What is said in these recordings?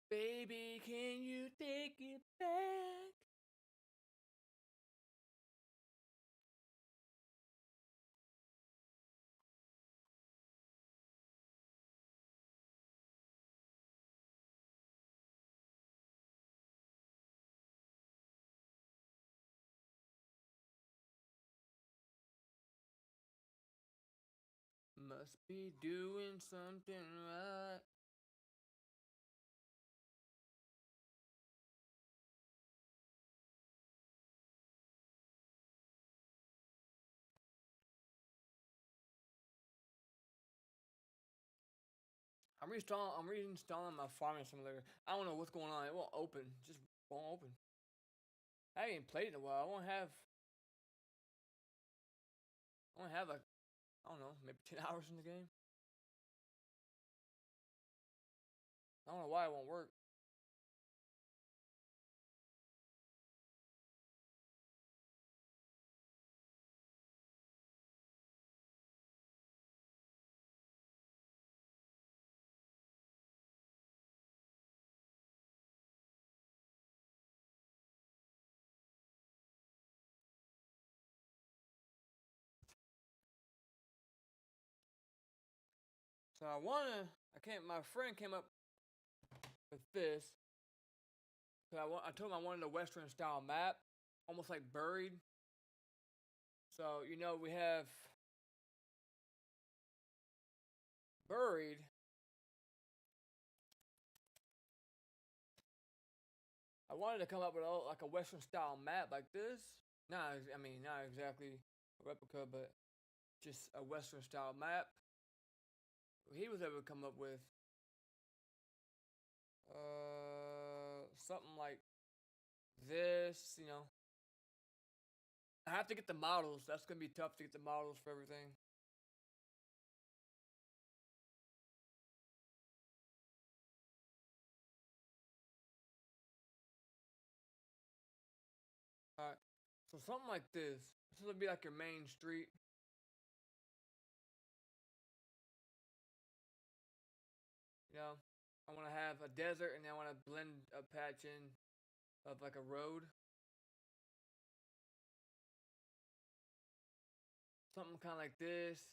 Baby, can you take it back? Must be doing something right. I'm reinstalling my farming simulator. I don't know what's going on. It won't open. Just won't open. I haven't played it in a while. I won't have like I don't know, maybe 10 hours in the game. I don't know why it won't work. So I can't. My friend came up with this. So I told him I wanted a Western style map, almost like Buried. So we have Buried. I wanted to come up with like a Western style map like this. Not exactly a replica, but just a Western style map. He was able to come up with something like this. I have to get the models. That's gonna be tough to get the models for everything. All right. So something like this. This will be like your main street. You know, I want to have a desert, and then I want to blend a patch in of like a road. Something kind of like this.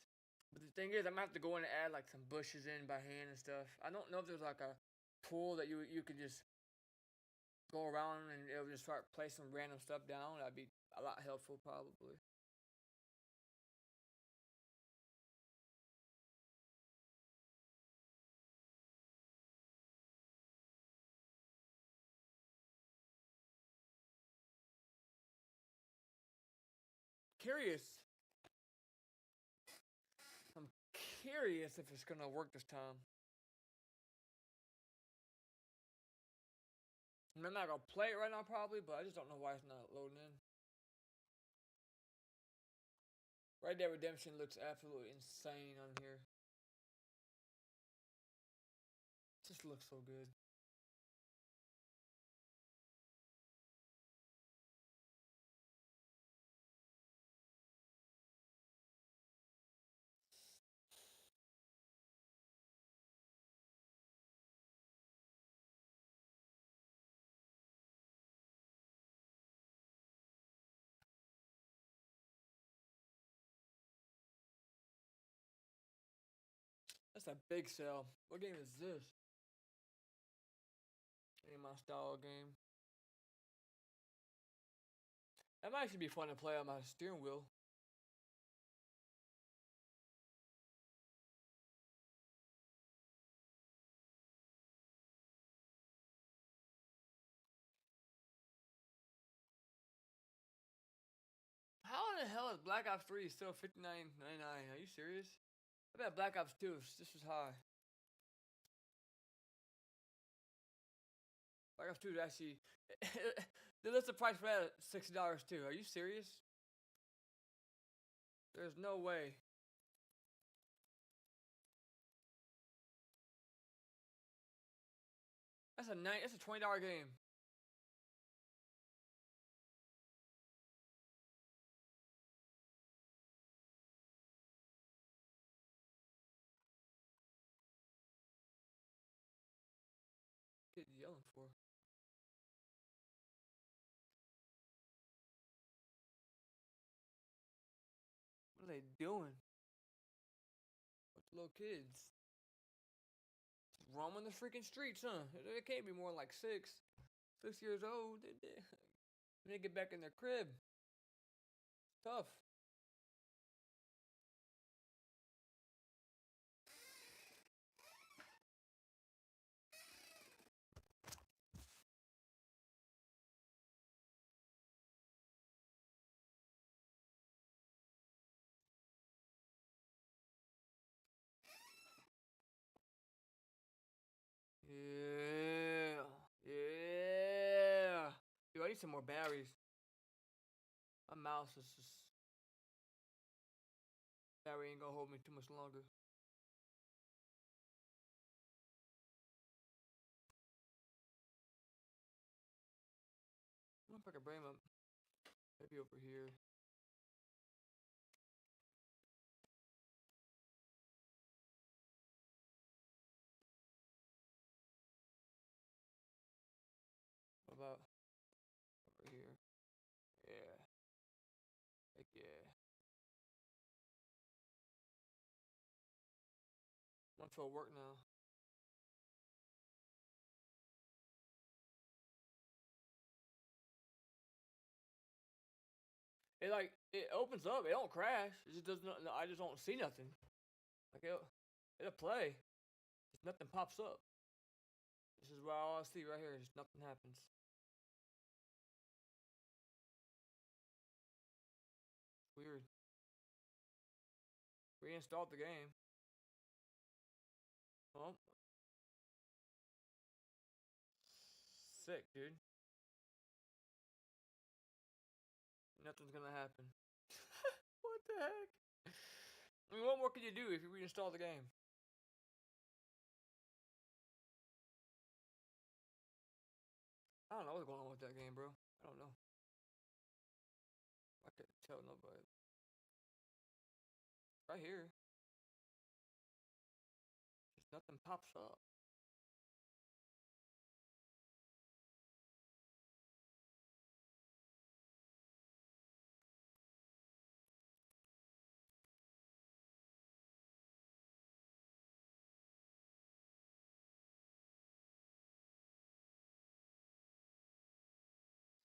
But the thing is, I'm gonna have to go in and add like some bushes in by hand and stuff. I don't know if there's like a tool that you can just go around and it'll just start placing random stuff down. That'd be a lot helpful, probably. Curious. I'm curious if it's gonna work this time. I'm not gonna play it right now, probably, but I just don't know why it's not loading in. Red Dead Redemption looks absolutely insane on here. It just looks so good. That's a big sell. What game is this? Ain't my style game. That might actually be fun to play on my steering wheel. How in the hell is Black Ops 3 still $59.99? Are you serious? I bet Black Ops 2 is just as high. Black Ops 2 is actually. They list the price for that at $60 too. Are you serious? There's no way. That's a $20 game. Kid yelling. they doing? What the little kids? Just roaming the freaking streets, huh? They can't be more than like 6 years old. They get back in their crib. It's tough. Yeah. Yeah. Dude, I need some more batteries. My mouse is just. Battery ain't gonna hold me too much longer. I don't know if I can bring them up. Maybe over here. What about over here? Yeah. Heck yeah. I'm for work now. It opens up. It don't crash. It just doesn't. I just don't see nothing. Like it'll play. Just nothing pops up. This is where all I see right here. Just nothing happens. Weird. Reinstalled the game. Oh, sick, dude. Nothing's gonna happen. What the heck? I mean, what more can you do if you reinstall the game? I don't know what's going on with that game, bro. I don't know. I can't tell nobody. Right here, just nothing pops up.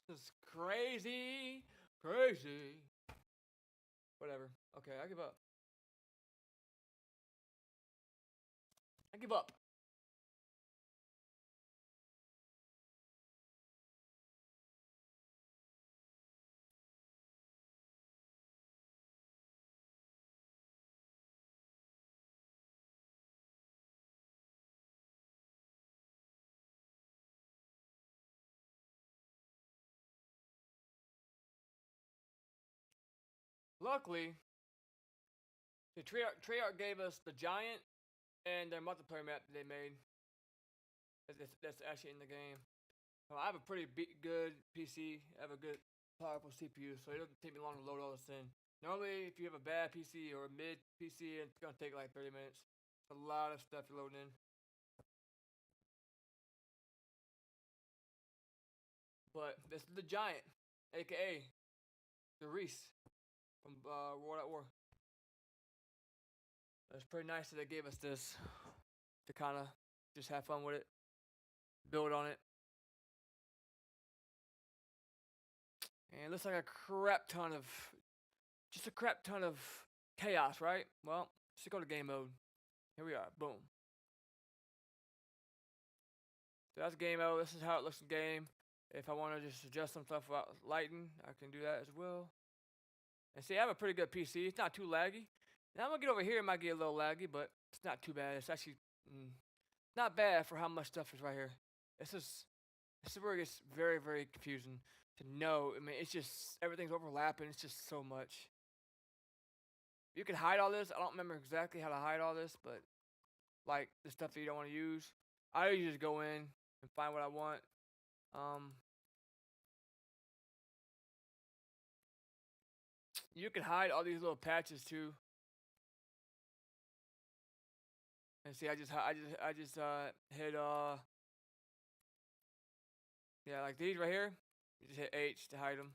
This is crazy. Crazy. Whatever. Okay, I give up. I give up. Luckily, the Treyarch gave us the Giant and their multiplayer map that they made. That's actually in the game. I have a pretty good PC. I have a good, powerful CPU, so it doesn't take me long to load all this in. Normally, if you have a bad PC or a mid PC, it's gonna take like 30 minutes. It's a lot of stuff to load in. But this is the Giant, aka the Reese from World at War. It's pretty nice that they gave us this to kind of just have fun with it, build on it. And it looks like just a crap ton of chaos, right? Well, let's go to game mode. Here we are, boom. So that's game mode. This is how it looks in game. If I want to just adjust some stuff about lighting, I can do that as well. And see, I have a pretty good PC. It's not too laggy. Now I'm gonna get over here. It might get a little laggy, but it's not too bad. It's actually not bad for how much stuff is right here. This is where it gets very, very confusing to know. I mean, it's just everything's overlapping. It's just so much. You can hide all this. I don't remember exactly how to hide all this, but like the stuff that you don't want to use, I usually just go in and find what I want. Um, you can hide all these little patches too. And see, I just hit yeah, like these right here. You just hit H to hide them.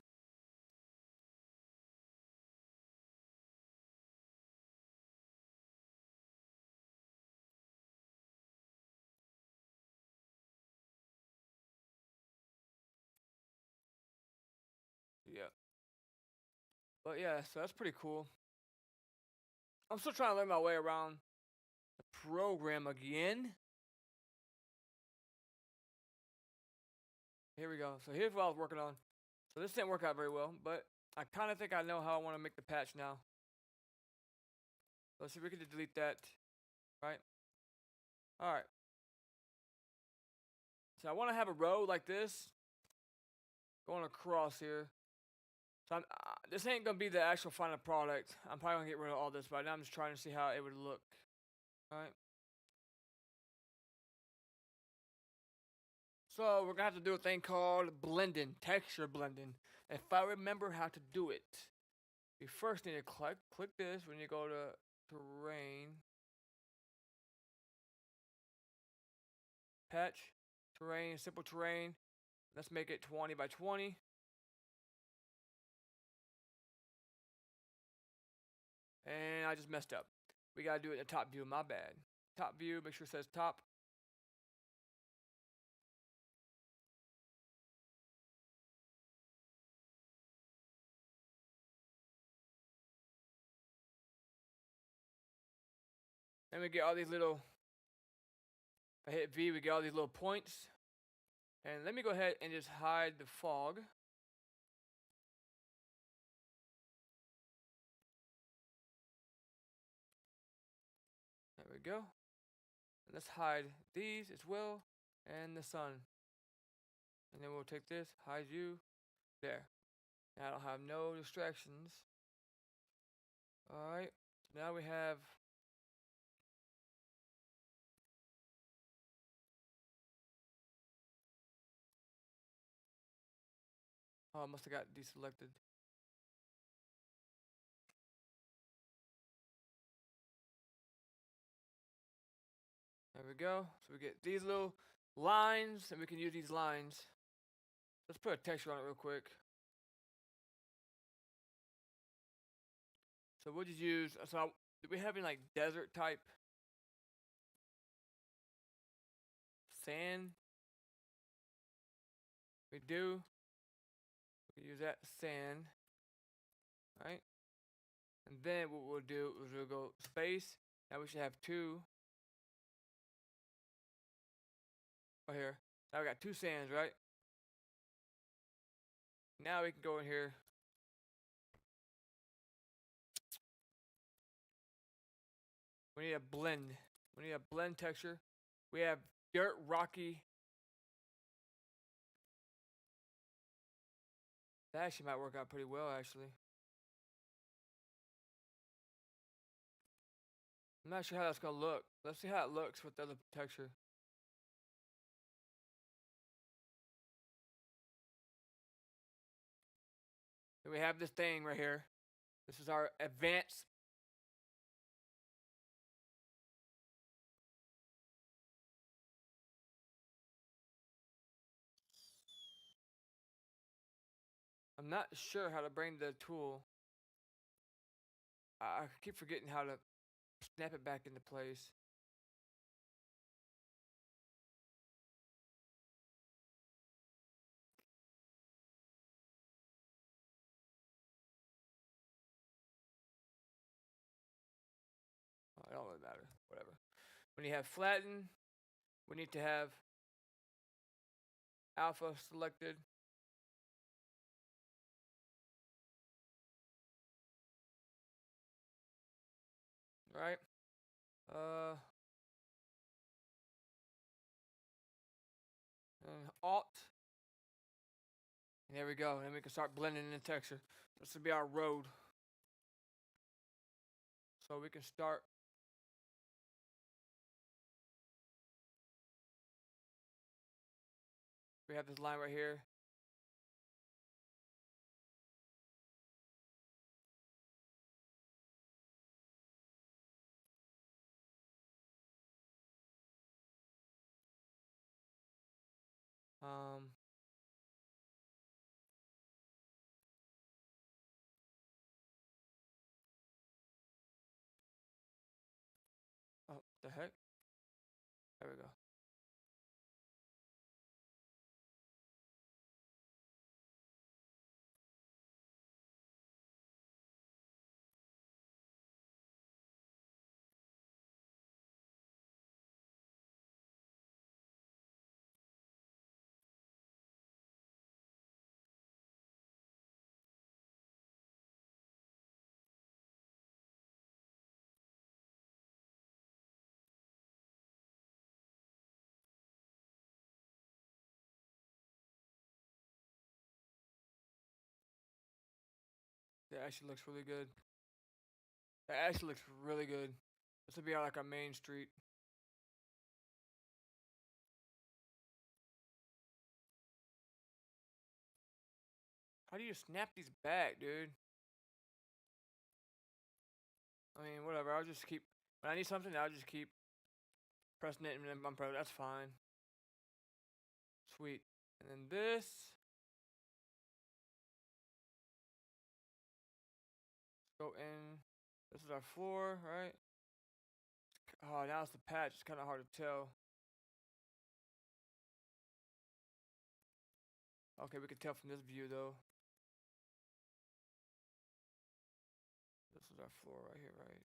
But yeah, so that's pretty cool. I'm still trying to learn my way around the program again. Here we go. So here's what I was working on. So this didn't work out very well, but I kind of think I know how I want to make the patch now. Let's see if we can delete that. Right? All right. So I want to have a road like this going across here. So this ain't gonna be the actual final product. I'm probably gonna get rid of all this, but now I'm just trying to see how it would look. All right. So we're gonna have to do a thing called blending, texture blending. If I remember how to do it, we first need to click this when you go to terrain, patch, terrain, simple terrain. Let's make it 20 by 20. And I just messed up. We gotta do it in the top view, my bad. Top view, make sure it says top. Then we get all these little, if I hit V, we get all these little points. And let me go ahead and just hide the fog. There we go. And let's hide these as well, and the sun. And then we'll take this, hide you, there. Now I don't have no distractions. Alright, now we have oh, I must have got deselected. There we go. So we get these little lines, and we can use these lines. Let's put a texture on it real quick. So we'll just use, so do we have any like desert type sand? We do. We can use that sand, right? And then what we'll do is we'll go space. Now we should have two. Right here. Now we got two sands, right? Now we can go in here. We need a blend. We need a blend texture. We have dirt, rocky. That actually might work out pretty well, actually. I'm not sure how that's gonna look. Let's see how it looks with the other texture. Then we have this thing right here. This is our advanced. I'm not sure how to bring the tool. I keep forgetting how to snap it back into place. Oh, it don't really matter. Whatever. When you have flatten, we need to have alpha selected. Right? And alt. And there we go. And we can start blending in the texture. This will be our road. So we can start. We have this line right here. Um, oh, the heck? There we go. actually looks really good. That actually looks really good. This would be on like a main street. How do you snap these back, dude? I mean, whatever. I'll just keep. When I need something, I'll just keep pressing it and then bump. That's fine. Sweet. And then this. Go in. This is our floor, right? Oh, now it's the patch. It's kind of hard to tell. Okay, we can tell from this view though. This is our floor right here, right?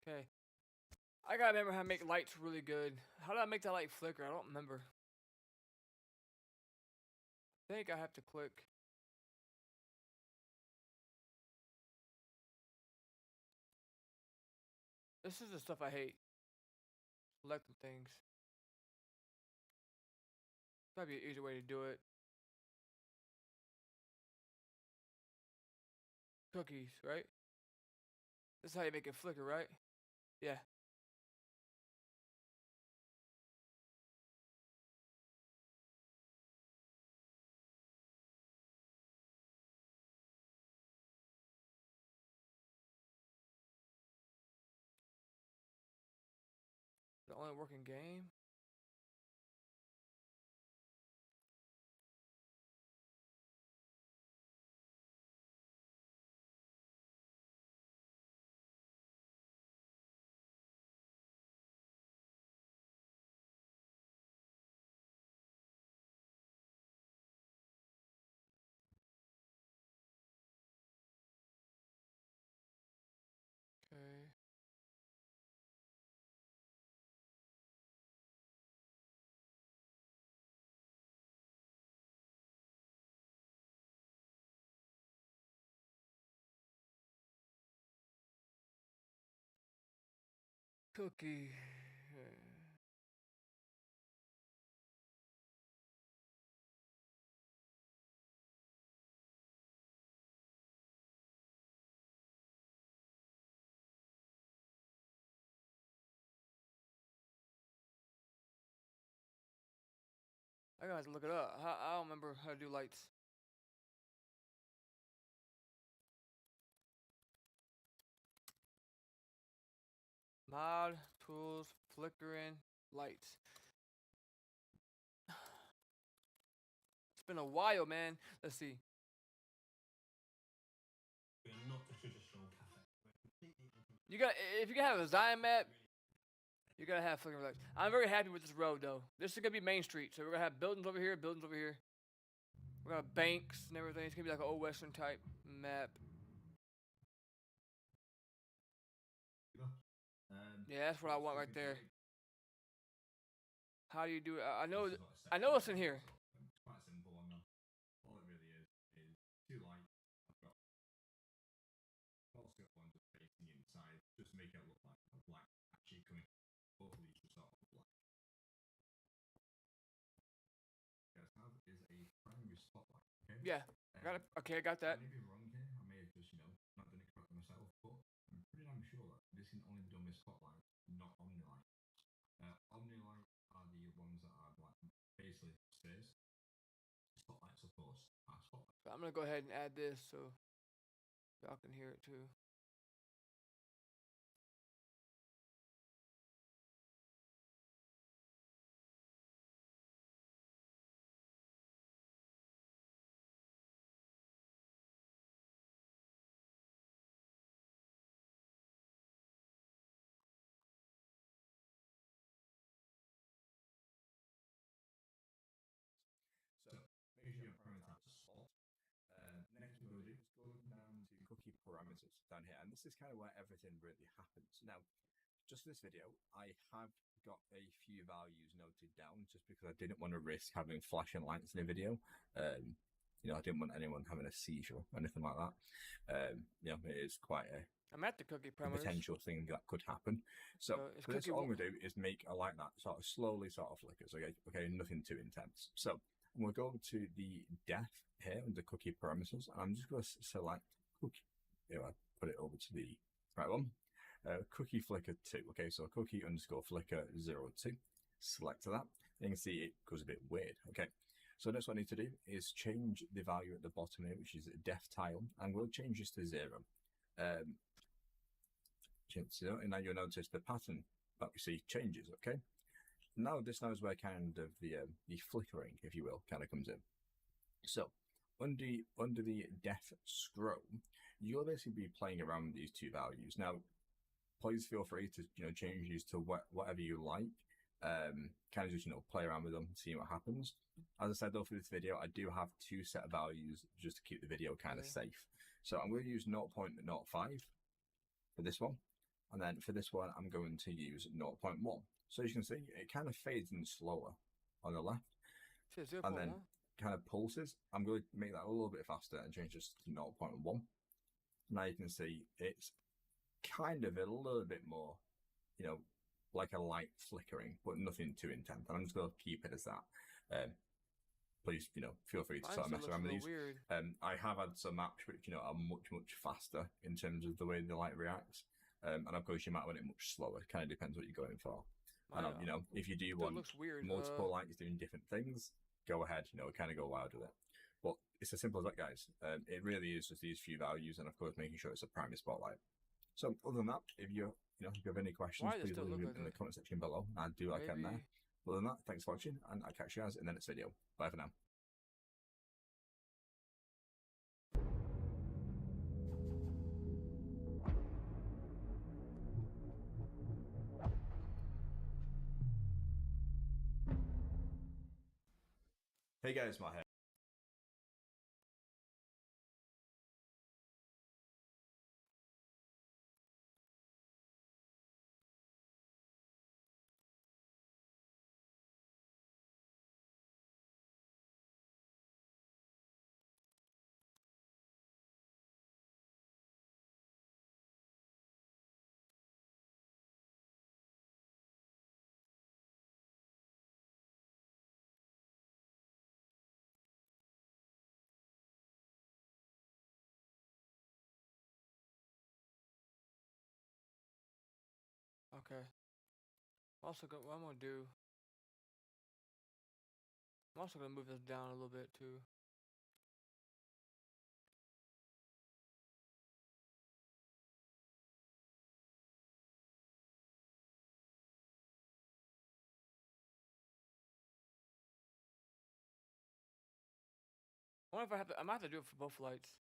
Okay. I gotta remember how to make lights really good. How do I make that light flicker? I don't remember. I think I have to click. This is the stuff I hate. Selecting things. Gotta be an easier way to do it. Cookies, right? This is how you make it flicker, right? Yeah. The only working game. Okay. Cookie. I gotta have to look it up. I don't remember how to do lights. Mod, tools, flickering, lights. It's been a while, man. Let's see. We are not a traditional cafe. You got if you can have a Zion map, you gotta have flickering lights. I'm very happy with this road though. This is gonna be Main Street, so we're gonna have buildings over here, buildings over here. We're gonna have banks and everything. It's gonna be like an old western type map. Yeah, that's what I want right there. How do you do it? I know it's in here. It's quite simple, and all it really is two lights. I've got one just facing inside, just to make it look like a black actually coming. Both of these just sort of black. Yes, have is a primary spotlight. Okay. Yeah, got it. Okay, I got that. I may be wrong here. I may have just not done it correctly myself, but I'm pretty damn sure that this can only be done with spotlight, not omnilight. Omnilight are the ones that are like basically stairs. Spotlights, of course, are spotlights. I'm gonna go ahead and add this so y'all can hear it too. So make sure you prioritize the spot. Next, we're going to do is go down to cookie parameters down here, and this is kind of where everything really happens. Now, just for this video, I have got a few values noted down just because I didn't want to risk having flashing lights in a video. I didn't want anyone having a seizure or anything like that. It is quite I'm at the cookie parameters. Potential thing that could happen. So for this, all I'm going to do is make a light that sort of slowly sort of flickers. Okay, nothing too intense. So I'm going to go to the depth here under cookie parameters, and I'm just going to select cookie. I put it over to the right one. Cookie flicker 2. Okay, so cookie underscore flicker 02. Select that. You can see it goes a bit weird. Okay, so next what I need to do is change the value at the bottom here, which is depth tile, and we'll change this to 0. And now you'll notice the pattern that we see changes. Okay, now this is where kind of the flickering, if you will, kind of comes in. So under the depth scroll, you'll basically be playing around with these two values. Now, please feel free to change these to whatever you like. Kind of just play around with them, see what happens. As I said though, for this video, I do have two set of values just to keep the video kind of safe. So I'm going to use 0.05 for this one. And then for this one, I'm going to use 0.1. So as you can see, it kind of fades in slower on the left. And then kind of pulses. I'm going to make that a little bit faster and change this to 0.1. Now you can see it's kind of a little bit more you know, like a light flickering, but nothing too intense. And I'm just going to keep it as that. Please, feel free to Mine sort of still mess looks around a with little these. weird. I have had some apps which, are much, much faster in terms of the way the light reacts. And of course, you might want it much slower. It kind of depends what you're going for. Mine And, if you do still want looks weird. multiple lights doing different things, go ahead, kind of go wild with it. But it's as simple as that, guys. It really is just these few values, and of course, making sure it's a primary spotlight. So, other than that, if you have any questions, Why does it please still leave look them like in the that? comment section below. I'll do what I can there. Maybe. Other than that, thanks for watching, and I'll catch you guys in the next video. Bye for now. Hey guys, Matt here. Okay. What I'm gonna do. I'm also gonna move this down a little bit too. I wonder if I might have to do it for both lights.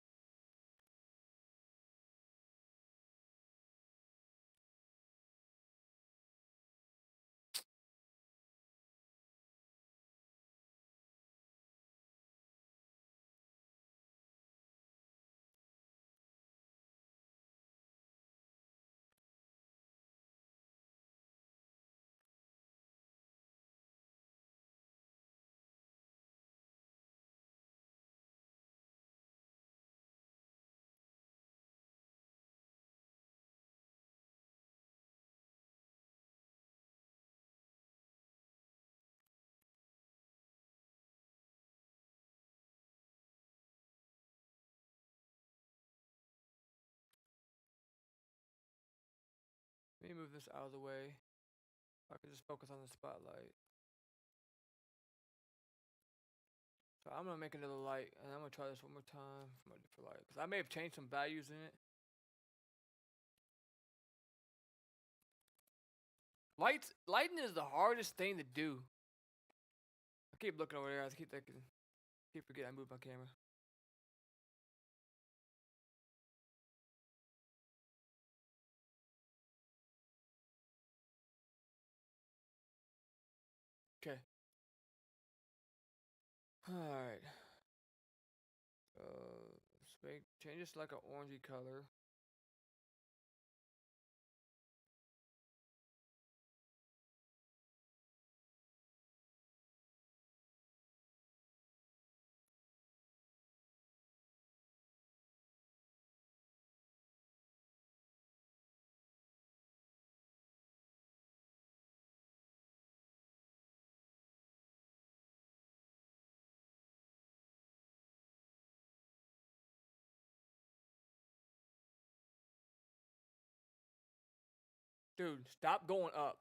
Let me move this out of the way. I can just focus on the spotlight. So I'm gonna make another light, and I'm gonna try this one more time for my different light, because I may have changed some values in it. Lighting is the hardest thing to do. I keep looking over there. I keep thinking, keep forgetting I moved my camera. Okay. All right. Let's change this like an orangey color. Dude, stop going up.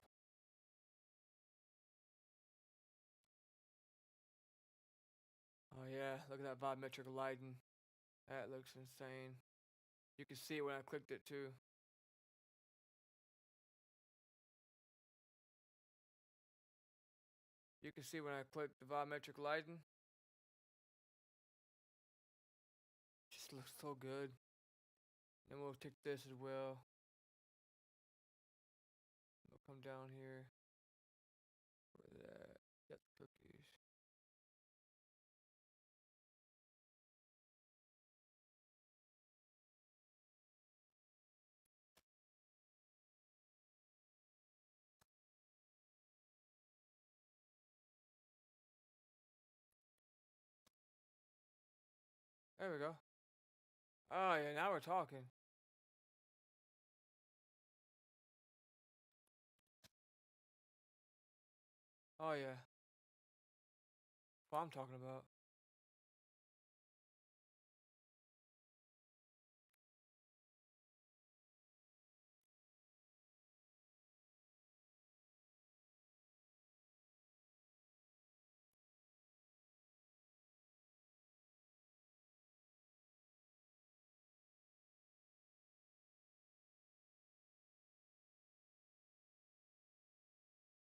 Oh yeah, look at that volumetric lighting. That looks insane. You can see it when I clicked it too. You can see when I click the volumetric lighting. Just looks so good. Then we'll take this as well. We'll come down here. Where that? Get the cookies. There we go. Oh yeah, now we're talking. Oh yeah. What I'm talking about.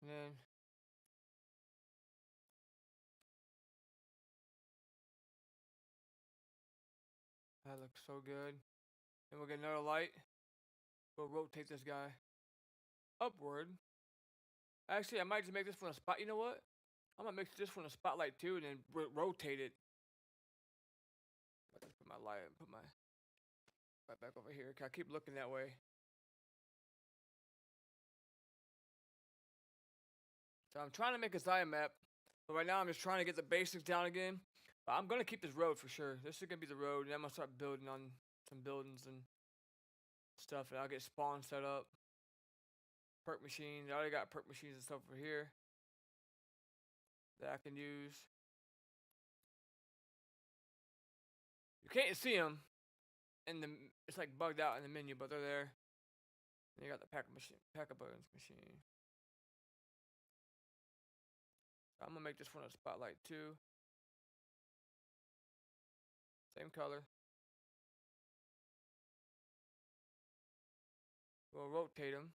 And then that looks so good. And we'll get another light. We'll rotate this guy upward. Actually, I might just make this one a spot. You know what? I might make this one a spotlight too, and then rotate it. I just put my light, put my right back over here. Cause I keep looking that way. So I'm trying to make a Zaya map, but right now I'm just trying to get the basics down again. But I'm gonna keep this road for sure. This is gonna be the road, and I'm gonna start building on some buildings and stuff, and I'll get spawn set up. Perk machines. I already got perk machines and stuff over here that I can use. You can't see them, and it's like bugged out in the menu, but they're there. And you got the pack of buttons machine. I'm gonna make this one a spotlight too. Same color. We'll rotate them.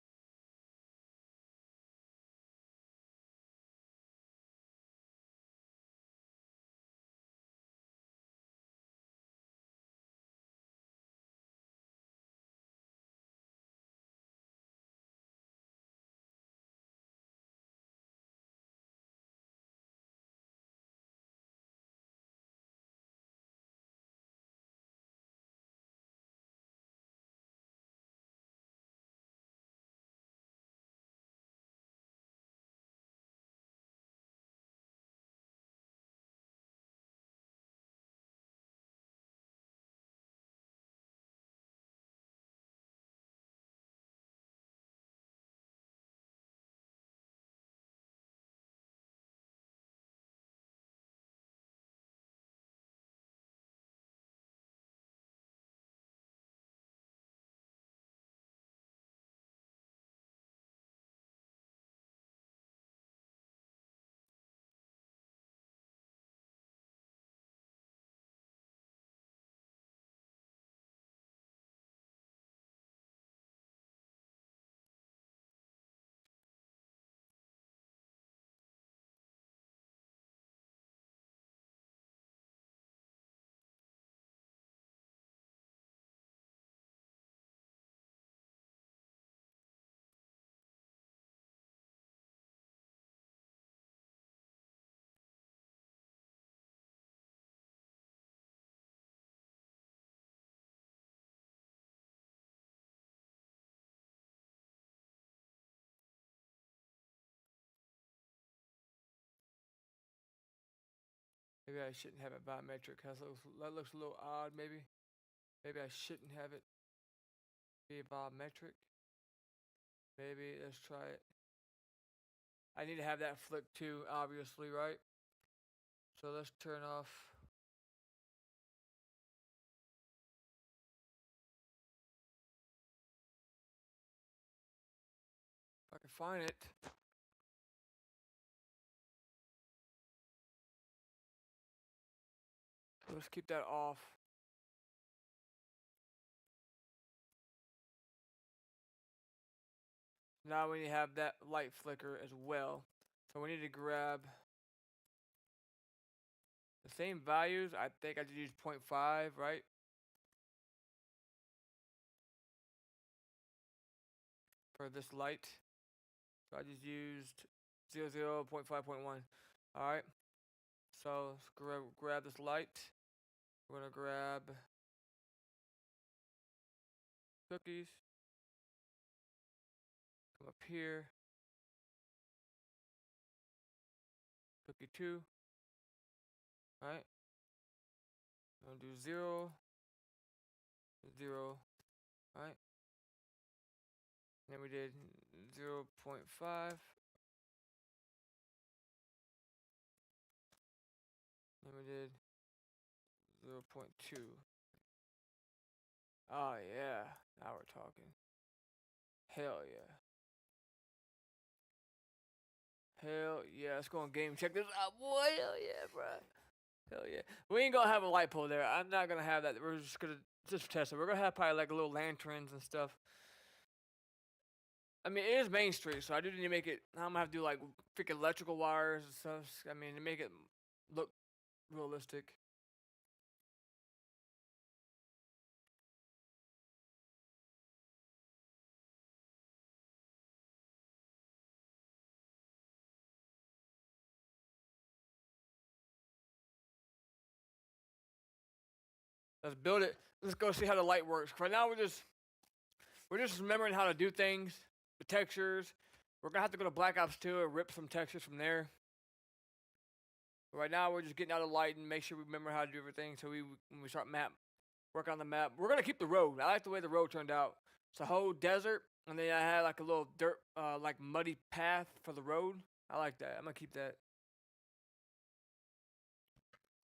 Maybe I shouldn't have it biometric. That looks a little odd. Maybe I shouldn't have it be biometric. Maybe let's try it. I need to have that flick too, obviously, right? So let's turn off. If I can find it. So let's keep that off. Now we need to have that light flicker as well. So we need to grab the same values. I think I just used 0.5, right? For this light. So I just used 0.5.1. Alright. So let's grab this light. We're gonna grab cookies. Come up here. Cookie 2. Alright. I'm gonna do 0. 0. Alright. Then we did 0.5. did 0.2. Oh yeah, now we're talking. Hell yeah. Hell yeah, let's go on game. Check this out, boy. Hell yeah, bro. Hell yeah. We ain't gonna have a light pole there. I'm not gonna have that. We're just gonna test it. We're gonna have probably like little lanterns and stuff. I mean, it is Main Street, so I do need to make it. I'm gonna have to do like freaking electrical wires and stuff. I mean, to make it look realistic. Let's build it. Let's go see how the light works. Right now, we're just remembering how to do things, the textures. We're gonna have to go to Black Ops 2 and rip some textures from there. But right now, we're just getting out of light and make sure we remember how to do everything. So when we start work on the map. We're gonna keep the road. I like the way the road turned out. It's a whole desert, and then I had like a little dirt, like muddy path for the road. I like that. I'm gonna keep that.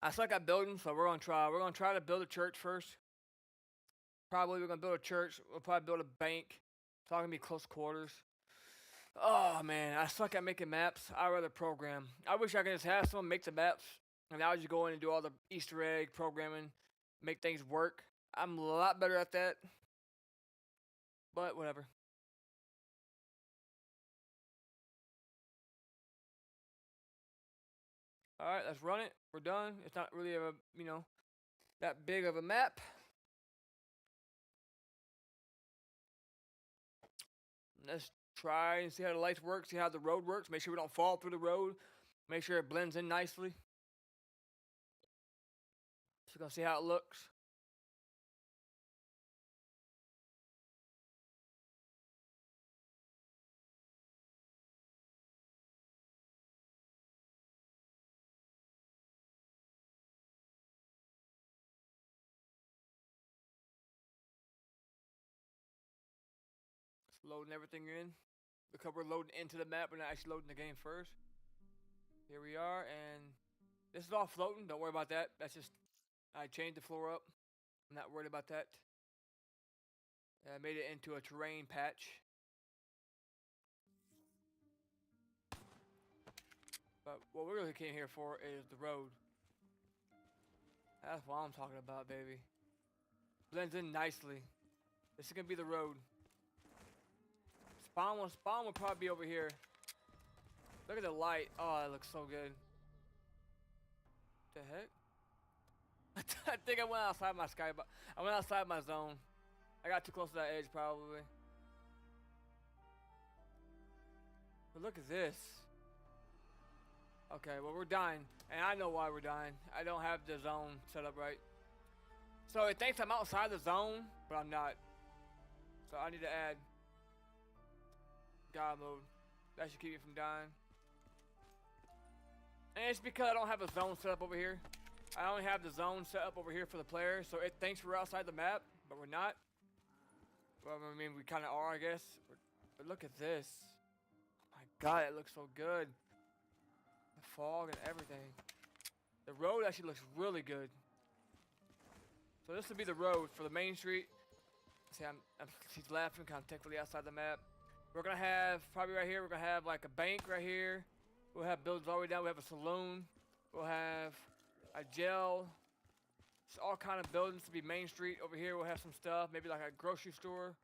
I suck at building, so we're gonna try. We're gonna try to build a church first. Probably we're gonna build a church. We'll probably build a bank. It's all gonna be close quarters. Oh man, I suck at making maps. I rather program. I wish I could just have someone make the maps, and I would just go in and do all the Easter egg programming, make things work. I'm a lot better at that, but whatever. All right, let's run it. We're done. It's not really that big of a map. Let's try and see how the lights work, see how the road works. Make sure we don't fall through the road. Make sure it blends in nicely. So we're gonna see how it looks. It's loading everything in. Because we're loading into the map, we're not actually loading the game first. Here we are, and this is all floating. Don't worry about that. That's just, I changed the floor up. I'm not worried about that. I made it into a terrain patch. But what we really came here for is the road. That's what I'm talking about, baby. Blends in nicely. This is gonna be the road. Spawn will probably be over here. Look at the light. Oh, that looks so good. The heck? I think I went outside my sky, but I went outside my zone. I got too close to that edge, probably. But look at this. Okay, well, we're dying. And I know why we're dying. I don't have the zone set up right. So it thinks I'm outside the zone, but I'm not. So I need to add God mode. That should keep me from dying. And it's because I don't have a zone set up over here. I only have the zone set up over here for the player, so it thinks we're outside the map, but we're not. Well, I mean, we kind of are, I guess. But look at this. Oh my God, it looks so good. The fog and everything. The road actually looks really good. So this would be the road for the main street. See, she's laughing, kind of technically outside the map. We're gonna have, probably right here, we're gonna have like a bank right here. We'll have buildings all the way down. We have a saloon. We'll have a jail. It's all kind of buildings to be main street. Over here, we'll have some stuff, maybe like a grocery store.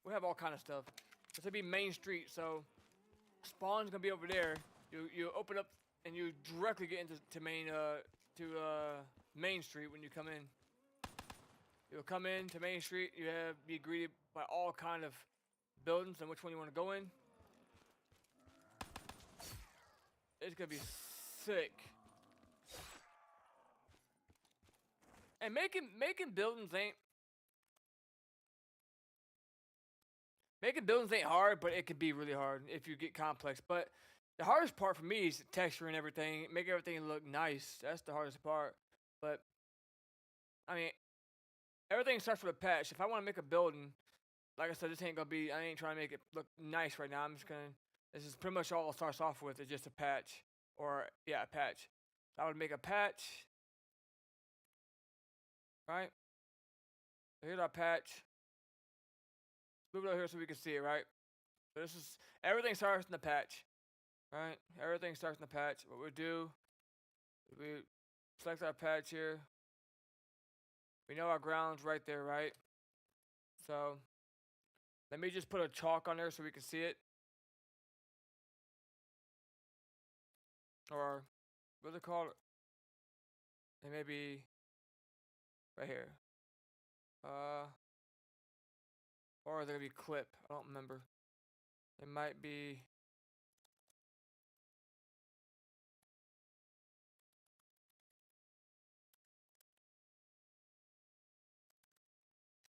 We'll have all kind of stuff. This will be main street, so spawn's gonna be over there. You open up and you directly get into Main Street when you come in. You'll come in to Main Street. Be greeted by all kind of buildings and which one you want to go in. It's gonna be sick. And making buildings ain't hard, but it could be really hard if you get complex. But the hardest part for me is the texture and everything. Make everything look nice. That's the hardest part. But I mean, everything starts with a patch. If I want to make a building, like I said, this ain't gonna be. I ain't trying to make it look nice right now. This is pretty much all it starts off with. It's just a patch, or yeah, a patch. So I would make a patch, right? So here's our patch. Move it over here so we can see it, right? So this is everything starts in the patch, right? Everything starts in the patch. What we do, we select our patch here. We know our ground's right there, right? So let me just put a chalk on there so we can see it. Or what's it called? It may be right here. Or is it gonna be clip? I don't remember. It might be.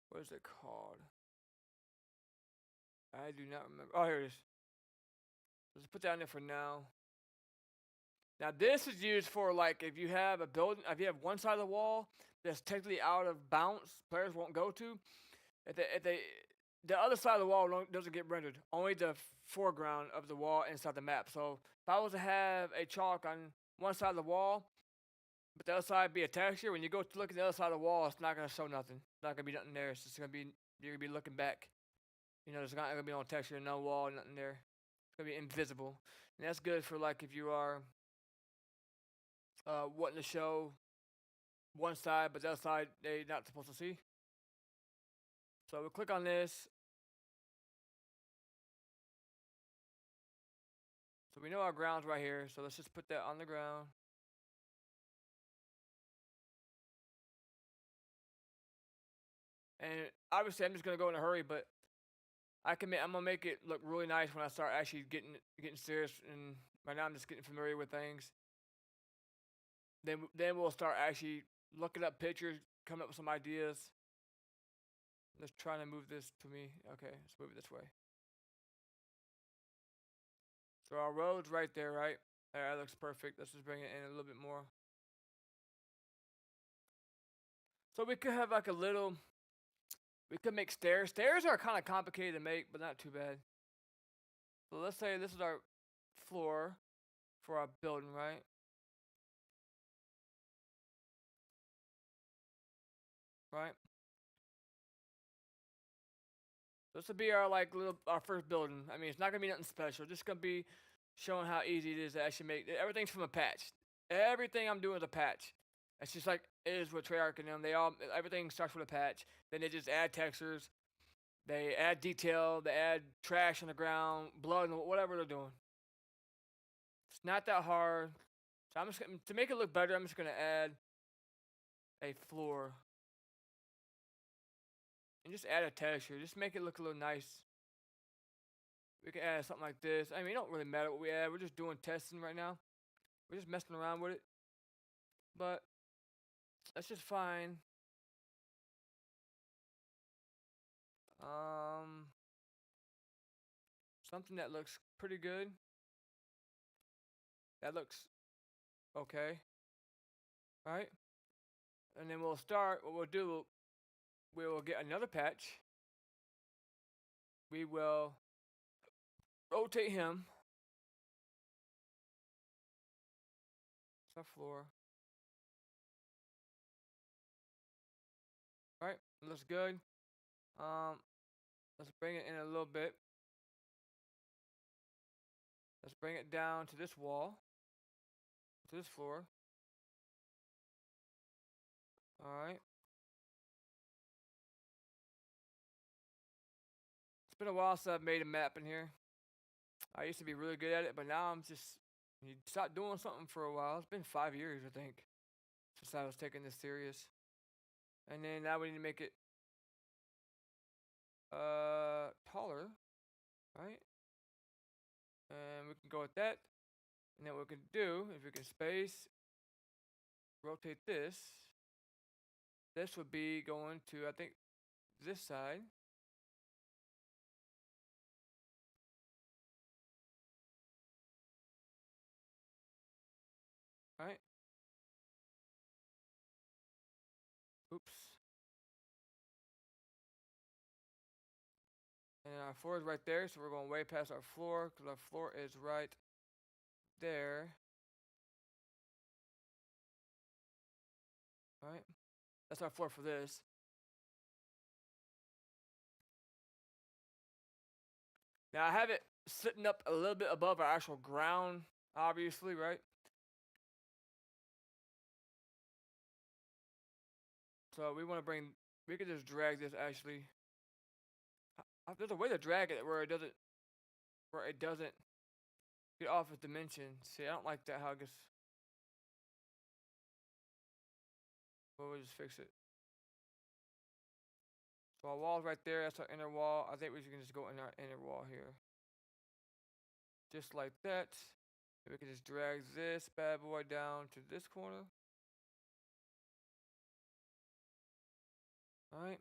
What is it called? I do not remember. Oh, here it is. Let's put that in there for now. Now this is used for like if you have a building, if you have one side of the wall that's technically out of bounds, players won't go to. If the other side of the wall doesn't get rendered, only the foreground of the wall inside the map. So if I was to have a chalk on one side of the wall, but the other side be a texture, when you go to look at the other side of the wall, it's not gonna show nothing. It's not gonna be nothing there. It's just gonna be you're gonna be looking back. You know, there's not gonna be no texture, no wall, nothing there. It's gonna be invisible, and that's good for like if you are wanting to show one side, but the other side they're not supposed to see. So we'll click on this. So we know our ground's right here, so let's just put that on the ground. And obviously I'm just gonna go in a hurry, but I'm gonna make it look really nice when I start actually getting serious. And right now I'm just getting familiar with things. Then we'll start actually looking up pictures, coming up with some ideas. Let's try to move this to me. Okay, let's move it this way. So our road's right there, right? That looks perfect. Let's just bring it in a little bit more. So we could have like a little. We could make stairs. Stairs are kind of complicated to make, but not too bad. So let's say this is our floor for our building, right? Right. This will be our our first building. I mean, it's not gonna be nothing special. Just gonna be showing how easy it is to actually make. Everything's from a patch. Everything I'm doing is a patch. It's just like it is with Treyarch and them. Everything starts with a patch. Then they just add textures. They add detail. They add trash on the ground, blood, and whatever they're doing. It's not that hard. So I'm just gonna, to make it look better. I'm just gonna add a floor and just add a texture. Just make it look a little nice. We can add something like this. I mean, it don't really matter what we add. We're just doing testing right now. We're just messing around with it. But that's just fine. Something that looks pretty good. That looks okay. Right? And then we'll start, what we'll do, we will get another patch. We will rotate him. It's our floor. Right? Looks good. Let's bring it in a little bit. Let's bring it down to this wall, to this floor. Alright. It's been a while since I've made a map in here. I used to be really good at it, but now I'm just, you stop doing something for a while. It's been 5 years, I think, since I was taking this serious. And then now we need to make it taller, right? And we can go with that. And then what we can do, if we can space, rotate this. This would be going to, I think, this side. Right? Oops. And our floor is right there, so we're going way past our floor because our floor is right there. Right? That's our floor for this. Now I have it sitting up a little bit above our actual ground, obviously, right? So we want to bring, we could just drag this actually. There's a way to drag it where it doesn't get off its dimension. See, I don't like that how it gets. Well, we'll just fix it. So our wall's right there. That's our inner wall. I think we can just go in our inner wall here. Just like that. And we can just drag this bad boy down to this corner. Alright.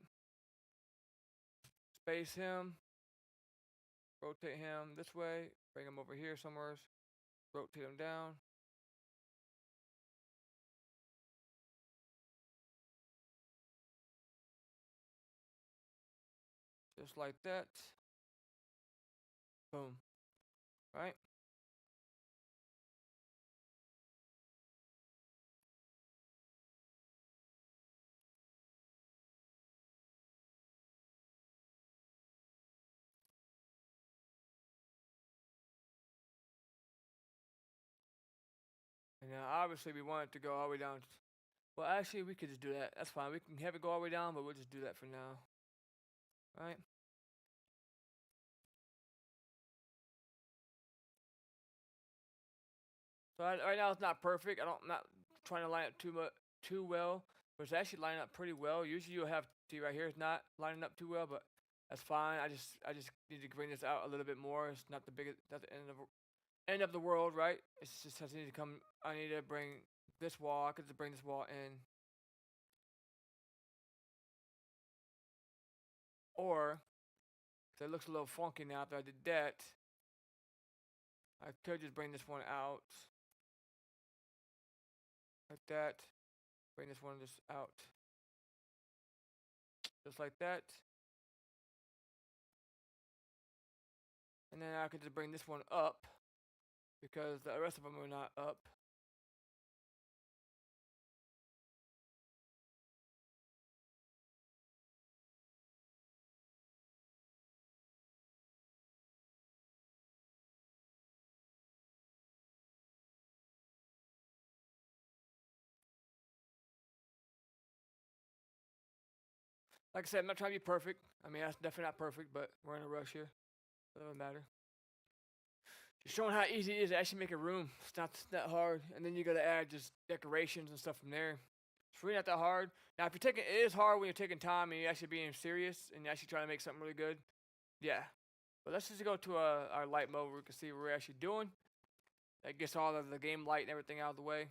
Space him. Rotate him this way. Bring him over here somewhere. Rotate him down. Just like that. Boom. Right? And now obviously we want it to go all the way down. Well, actually we could just do that. That's fine. We can have it go all the way down, but we'll just do that for now. Right? So right now it's not perfect. I'm not trying to line up too well, but it's actually lining up pretty well. Usually you'll have see right here it's not lining up too well, but that's fine. I just need to bring this out a little bit more. It's not the biggest, not the end of the world, right? It's just I need to come. I need to bring this wall. I could just bring this wall in, or if it looks a little funky now after I did that, I could just bring this one out like that. Bring this one just out, just like that. And then I could just bring this one up because the rest of them are not up. Like I said, I'm not trying to be perfect. I mean, that's definitely not perfect, but we're in a rush here. It doesn't matter. Just showing how easy it is to actually make a room. It's not that hard. And then you gotta add just decorations and stuff from there. It's really not that hard. Now, if you're taking, it is hard when you're taking time and you're actually being serious and you're actually trying to make something really good. Yeah. But let's just go to our light mode where we can see what we're actually doing. That gets all of the game light and everything out of the way.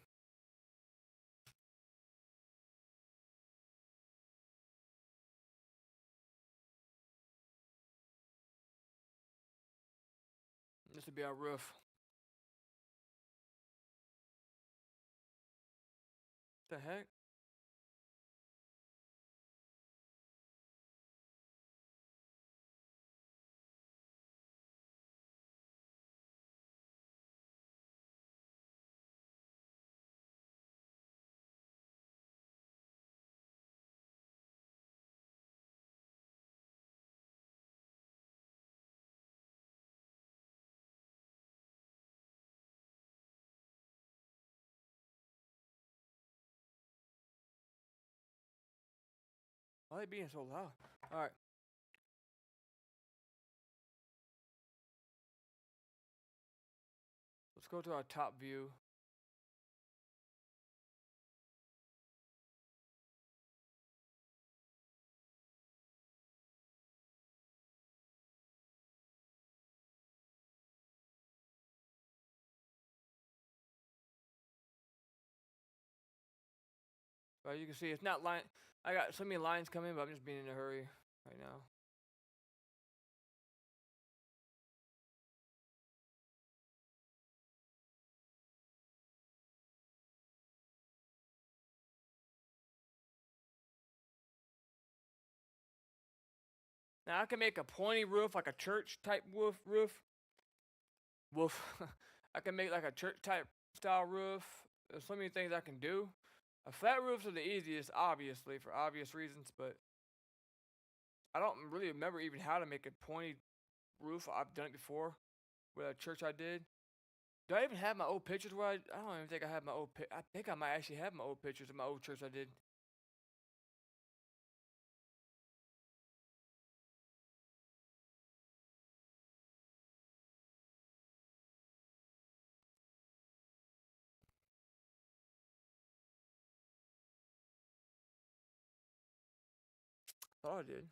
This would be our roof. What the heck? Why are they being so loud? All right. Let's go to our top view. You can see it's not line. I got so many lines coming, but I'm just being in a hurry right now. Now I can make a pointy roof, like a church type roof. I can make like a church type style roof. There's so many things I can do. A flat roofs are the easiest, obviously, for obvious reasons, but I don't really remember even how to make a pointy roof. I've done it before with a church I did. Do I even have my old pictures where I don't even think I have my old I think I might actually have my old pictures of my old church I did. Thought I did.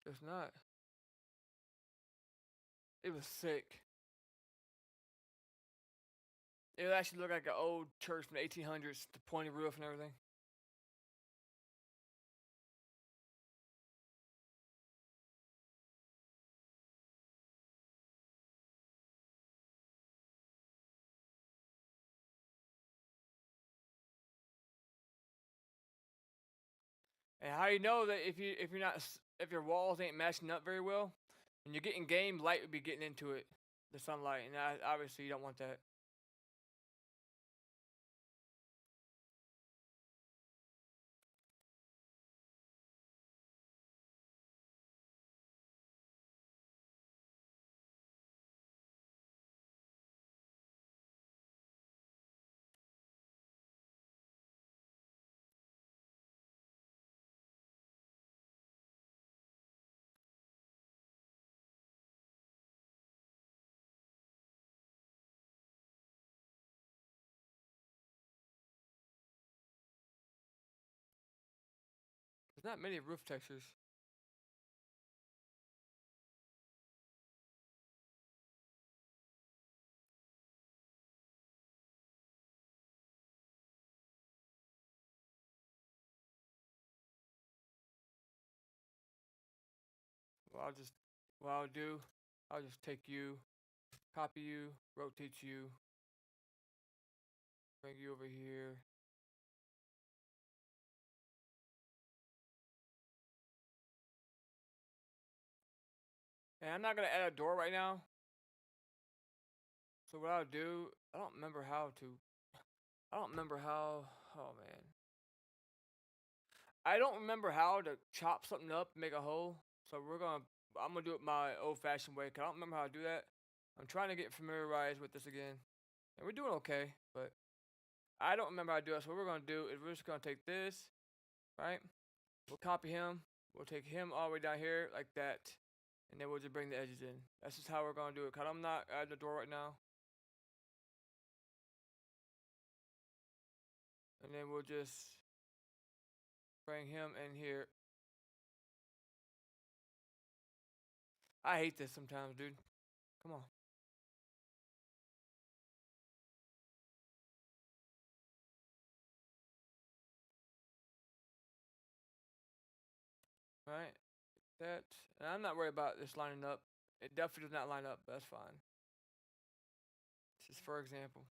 It's not. It was sick. It actually looked like an old church from the 1800s, the pointy roof and everything. And how you know that if you're not if your walls ain't matching up very well, and you're getting game, light would be getting into it, the sunlight, and obviously you don't want that. There's not many roof textures. Well, what I'll do, I'll just take you, copy you, rotate you, bring you over here. And I'm not gonna add a door right now. So what I'll do, I don't remember how to. I don't remember how. Oh man, I don't remember how to chop something up, and make a hole. So I'm gonna do it my old-fashioned way. Cause I don't remember how to do that. I'm trying to get familiarized with this again, and we're doing okay. But I don't remember how to do it. So what we're gonna do is we're just gonna take this, right? We'll copy him. We'll take him all the way down here like that, and then we'll just bring the edges in. That's just how we're gonna do it. Cause I'm not at the door right now, and then we'll just bring him in here. I hate this sometimes, dude. Come on. Right? That. And I'm not worried about this lining up. It definitely does not line up, but that's fine. This is for example.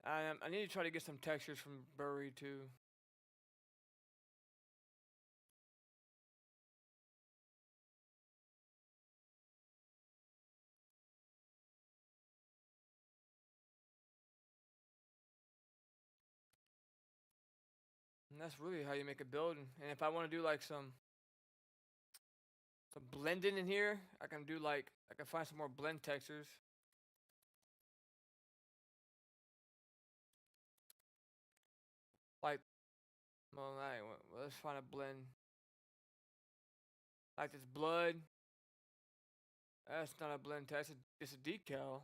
I need to try to get some textures from Bury too. And that's really how you make a building. And if I want to do like some blending in here, I can do like I can find some more blend textures. Like, well, let's find a blend. Like this blood. That's not a blend text. It's a decal.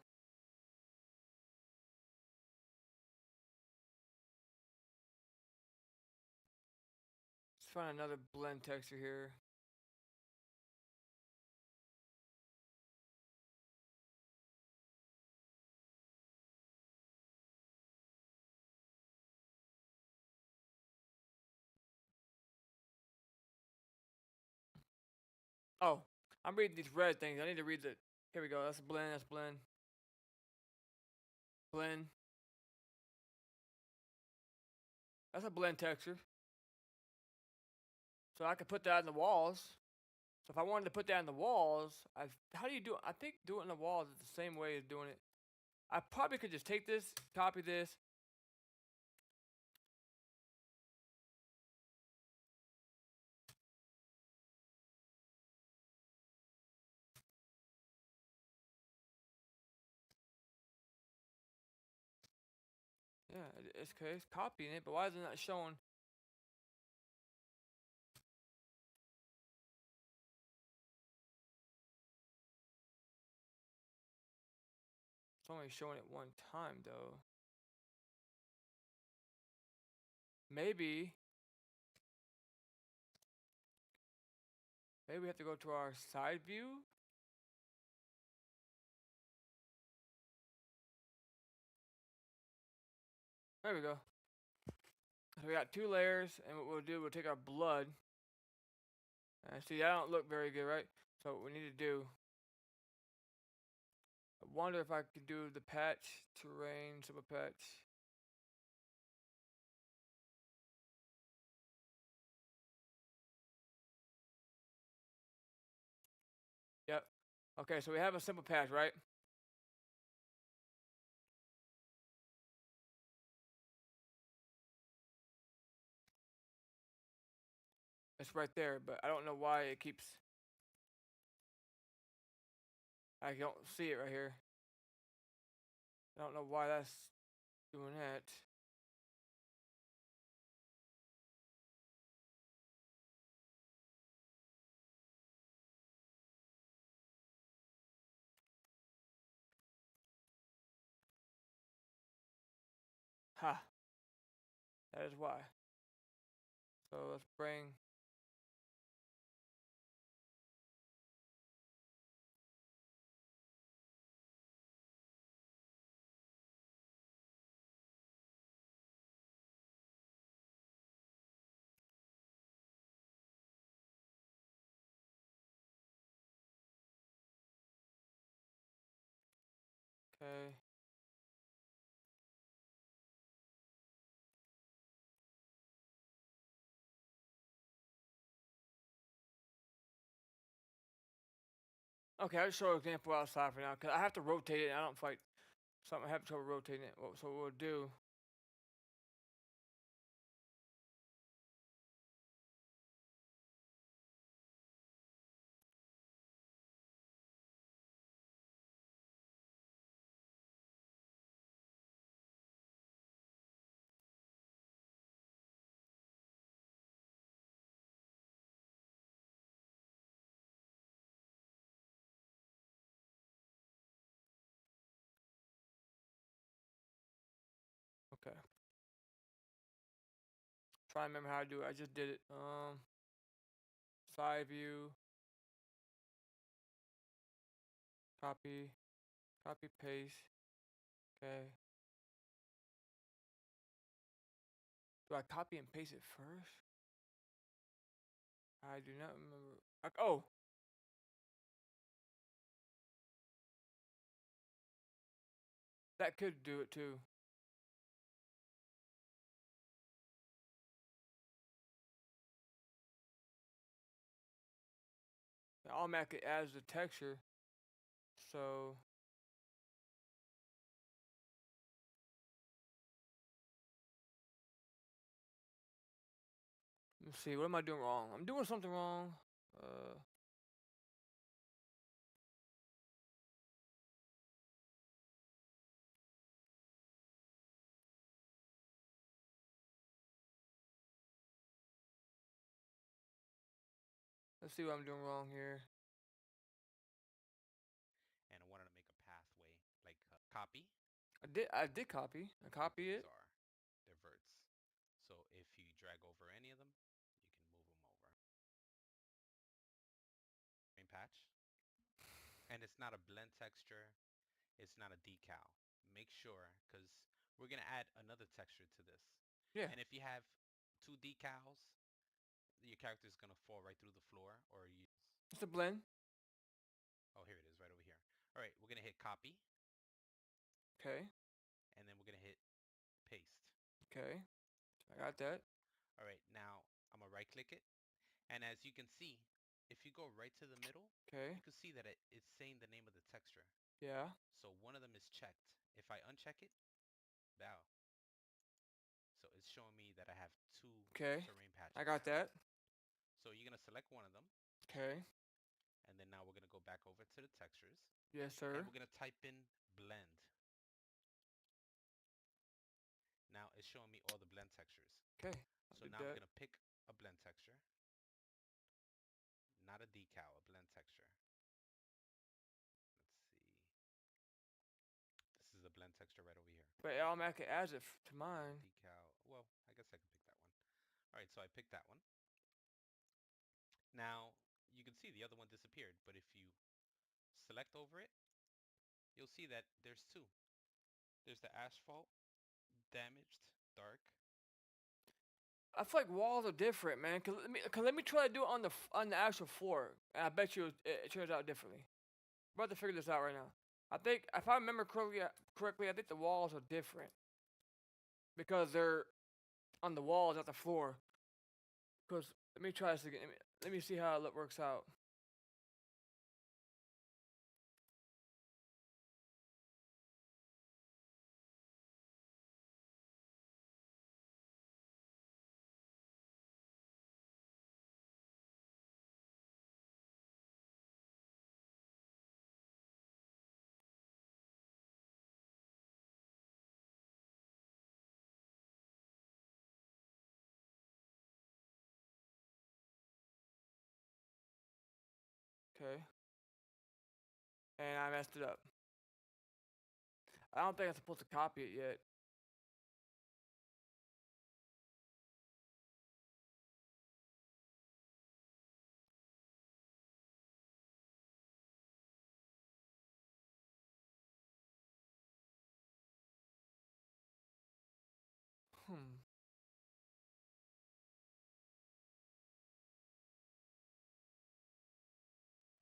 Let's find another blend texture here. Oh, I'm reading these red things. I need to read the. Here we go. That's a blend. That's blend. Blend. That's a blend texture. So I could put that in the walls. So if I wanted to put that in the walls, how do you do it? I think doing it in the walls is the same way as doing it. I probably could just take this, copy this. Yeah, it's okay. It's copying it, but why is it not showing? It's only showing it one time though. Maybe we have to go to our side view. There we go. So we got 2 layers, and what we'll do, we'll take our blood. See, that don't look very good, right? So what we need to do, I wonder if I could do the patch, terrain, simple patch. Yep. Okay, so we have a simple patch, right? It's right there, but I don't know why it keeps. I don't see it right here. I don't know why that's doing that. Ha. That is why. So let's bring. Okay. Okay, I'll just show an example outside for now, because I have to rotate it. I don't fight something. I have trouble rotating it. So what we'll do. Okay. Try to remember how to do it. I just did it. Side view. Copy. Copy, paste. Okay. Do I copy and paste it first? I do not remember. Oh! That could do it too. It automatically adds the texture. So. Let's see. What am I doing wrong? I'm doing something wrong. Let's see what I'm doing wrong here. And I wanted to make a pathway, like copy. I did copy. I copy it. They're verts. So if you drag over any of them, you can move them over. Main patch. And it's not a blend texture. It's not a decal. Make sure, because we're going to add another texture to this. Yeah. And if you have 2 decals, your character is going to fall right through the floor or use. It's a blend. Oh, here it is, right over here. All right, we're going to hit copy. Okay. And then we're going to hit paste. Okay. I got that. All right, now I'm gonna right click it. And as you can see, if you go right to the middle, Okay. you can see that it's saying the name of the texture. Yeah. So one of them is checked. If I uncheck it, bow. So it's showing me that I have two Okay. terrain I patches. got that. So you're gonna select one of them, Okay. and then now we're gonna go back over to the textures, Yes, and sir. we're gonna type in blend. Now it's showing me all the blend textures. Okay. So Did now I'm that. gonna pick a blend texture, not a decal, a blend texture. Let's see. This is a blend texture right over here. But it automatically adds it to mine. Decal. Well, I guess I can pick that one. All right, so I picked that one. Now you can see the other one disappeared, but if you select over it, you'll see that there's two. There's the asphalt, damaged, dark. I feel like walls are different, man. Cause let me try to do it on the actual floor, and I bet you it turns out differently. I'm about to figure this out right now. I think if I remember correctly, I think the walls are different because they're on the walls, not the floor. Cause let me try this again. Let me see how it works out. Okay. And I messed it up. I don't think I'm supposed to copy it yet. Hmm.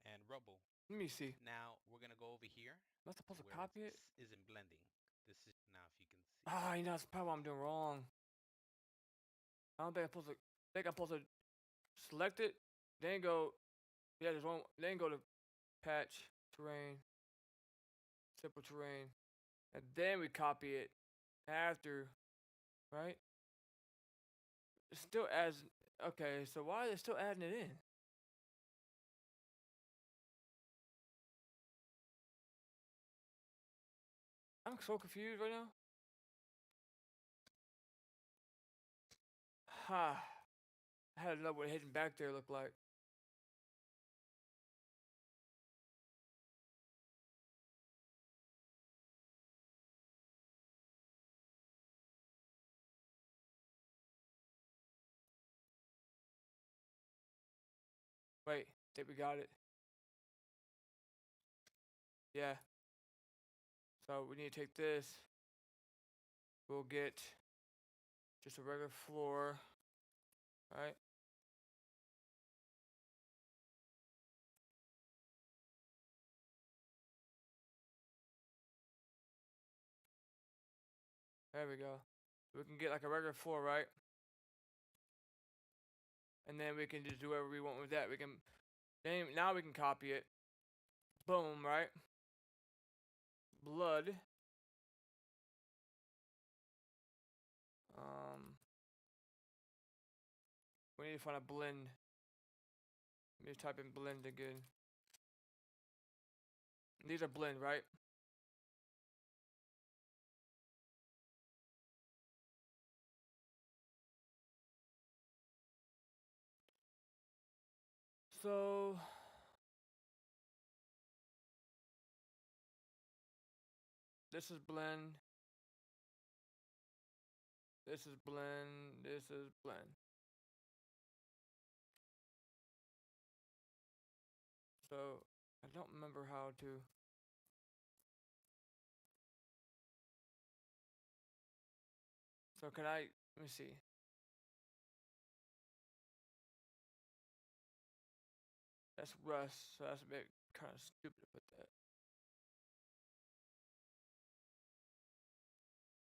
And rubble. Let me see. Now we're gonna go over here Am I supposed to where copy it? it isn't blending. This is now if you can see. Ah, you know that's probably what I'm doing wrong. I don't think I'm supposed to. I think I'm supposed to select it, then go. Yeah, there's one. Then go to patch terrain, simple terrain, and then we copy it after, right? It still adds. Okay, so why are they still adding it in? I'm so confused right now. Ha! I had to know what hidden back there looked like. Wait, think we got it. Yeah. So we need to take this. We'll get just a regular floor, right? There we go. We can get like a regular floor, right? And then we can just do whatever we want with that. We can then now we can copy it. Boom, right? Blood. Um, we need to find a blend. Let me type in blend again. These are blend, right? So this is blend. This is blend. This is blend. So I don't remember how to. So can I? Let me see. That's rust. So that's a bit kind of stupid to put that.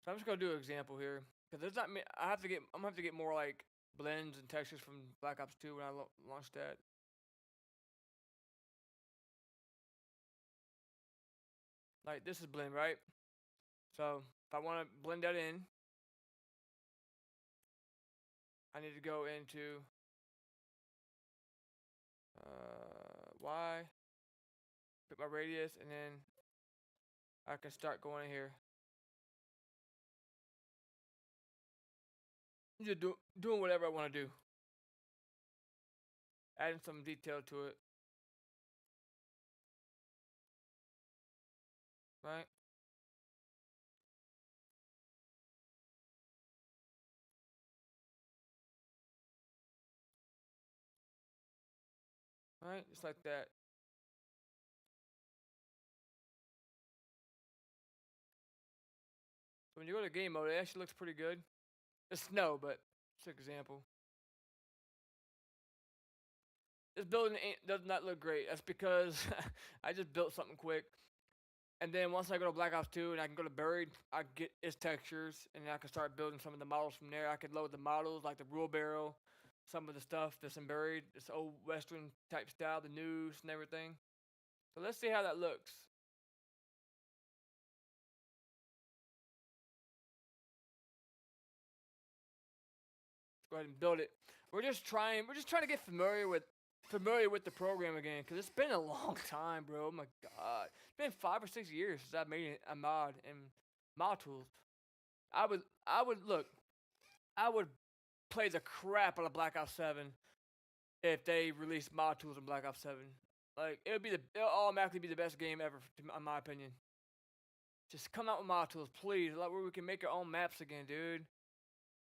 So I'm just gonna do an example here Cause there's not. I have to get. I'm gonna have to get more like blends and textures from Black Ops 2 when I launch that. Like this is blend, right? So if I want to blend that in, I need to go into Y, pick my radius, and then I can start going in here. I'm just doing whatever I want to do. Adding some detail to it. Right? Right? Just like that. So when you go to game mode, it actually looks pretty good. It's snow, but it's an example. This building does not look great. That's because I just built something quick. And then once I go to Black Ops 2 and I can go to Buried, I get its textures and I can start building some of the models from there. I could load the models like the rule barrel, some of the stuff that's in Buried, this old Western type style, the news and everything. So let's see how that looks. Let's go ahead and build it. We're just trying to get familiar with the program again, because it's been a long time, bro. Oh my god. It's been 5 or 6 years since I made a mod in Mod Tools. I would play the crap out of Black Ops 7 if they released Mod Tools in Black Ops 7. Like, it'll automatically be the best game ever, in my opinion. Just come out with Mod Tools, please. Like, where we can make our own maps again, dude.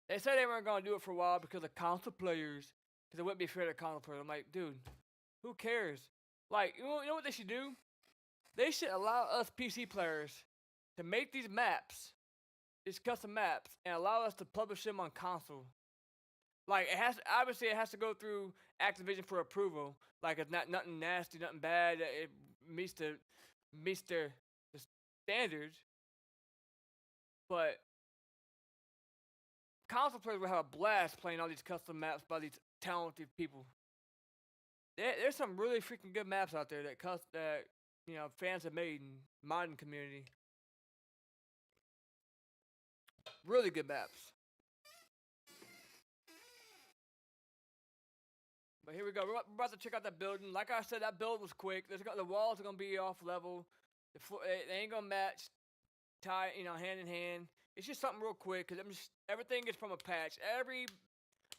They said they weren't gonna do it for a while because of console players. Because it wouldn't be fair to console players. I'm like, dude, who cares? Like, you know what they should do? They should allow us PC players to make these maps, these custom maps, and allow us to publish them on console. Like, it has to go through Activision for approval. Like, it's not nothing nasty, nothing bad. It meets the standards. But console players will have a blast playing all these custom maps by these talented people. There's some really freaking good maps out there that fans have made in modding community. Really good maps. But here we go. We're about to check out that building. Like I said, that build was quick. The walls are gonna be off level. They ain't gonna match, hand in hand. It's just something real quick because everything is from a patch. Every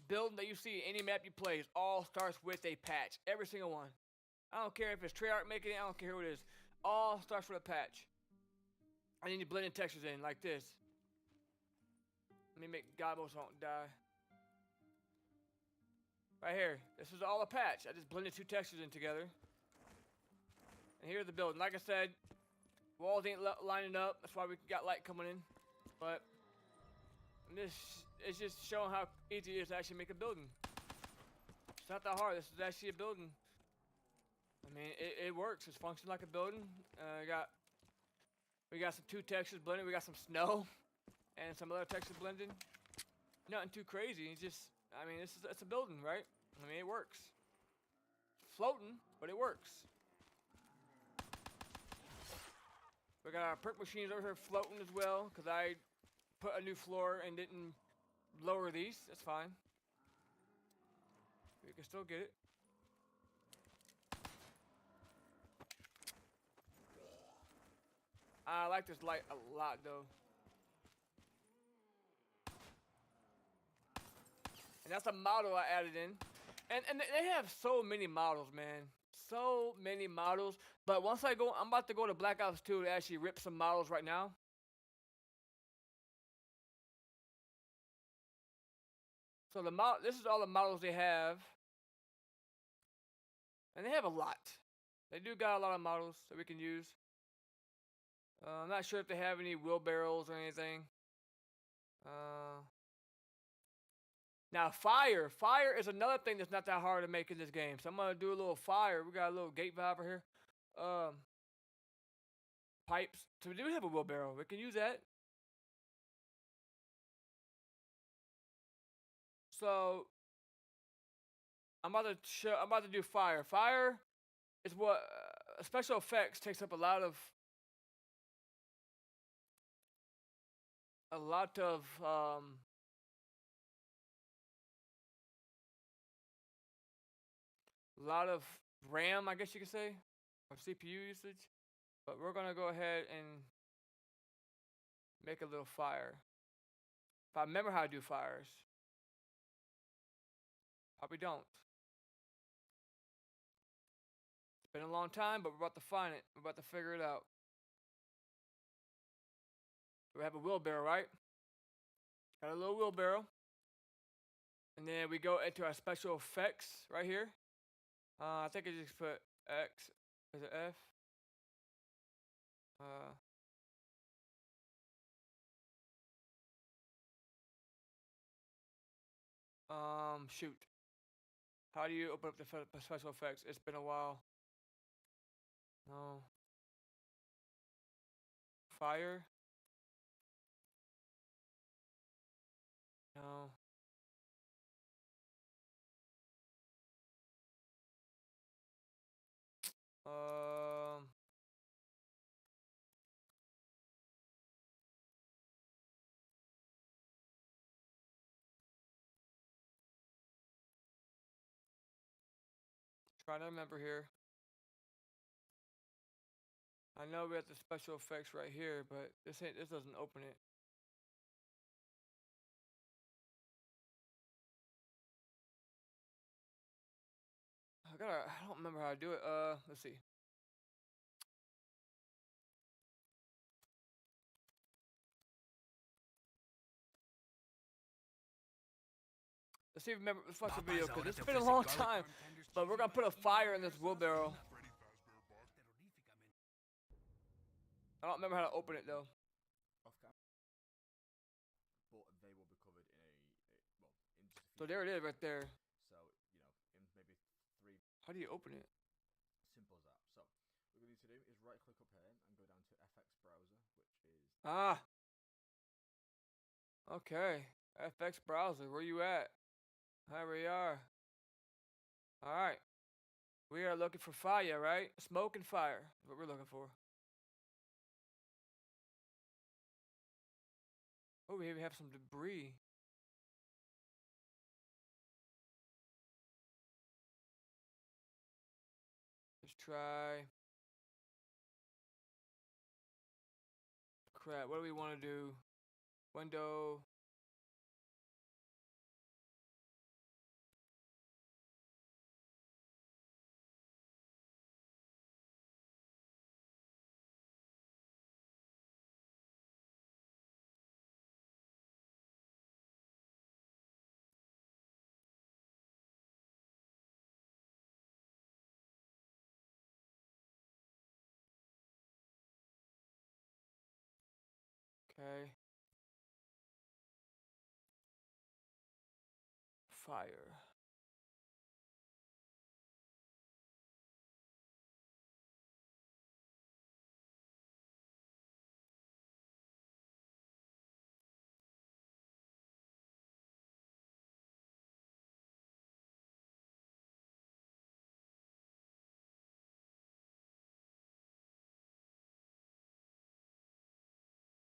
building that you see, any map you play, all starts with a patch. Every single one. I don't care if it's Treyarch making it. I don't care who it is. All starts with a patch. I need to blend in textures in like this. Let me make Gobos don't die. Right here. This is all a patch. I just blended 2 textures in together. And here's the building. Like I said, walls ain't lining up. That's why we got light coming in. But this is just showing how easy it is to actually make a building. It's not that hard. This is actually a building. I mean, it works. It's functioning like a building. We got some 2 textures blended. We got some snow and some other textures blended. Nothing too crazy. It's just, I mean, it's a building, right? I mean, it works. It's floating, but it works. We got our perk machines over here floating as well, because I put a new floor and didn't lower these. That's fine. We can still get it. I like this light a lot, though. And that's a model I added in. And they have so many models, man. So many models. But once I'm about to go to Black Ops 2 to actually rip some models right now. So this is all the models they have. And they have a lot. They do got a lot of models that we can use. I'm not sure if they have any wheelbarrows or anything. Now fire is another thing that's not that hard to make in this game. So I'm gonna do a little fire. We got a little gate valve here. Pipes. So we do have a wheelbarrow. We can use that. So I'm about to show. I'm about to do fire. Fire is what special effects takes up a lot of a lot of RAM, I guess you could say, or CPU usage. But we're gonna go ahead and make a little fire. If I remember how to do fires, probably don't. It's been a long time, but we're about to find it. We're about to figure it out. We have a wheelbarrow, right? Got a little wheelbarrow. And then we go into our special effects right here. I think I just put X. Is it F? Shoot. How do you open up the special effects? It's been a while. No. Fire? No. Um. Trying to remember here. I know we have the special effects right here, but this doesn't open it. I don't remember how to do it. Let's see. Let's see if remember. Let's watch the video because it's been a long time. But we're gonna put a fire in this wheelbarrow. I don't remember how to open it though. Off camera. But they will be covered in in just a few So there it is right there. So, in maybe 3. How do you open it? Simple as that. So, what we need to do is right click up here and go down to FX Browser, which is... Ah. Okay. FX Browser, where you at? Here we are. Alright. We are looking for fire, right? Smoke and fire is what we're looking for. Oh, we even have some debris. Let's try. Crap, what do we want to do? Window. Okay. Fire.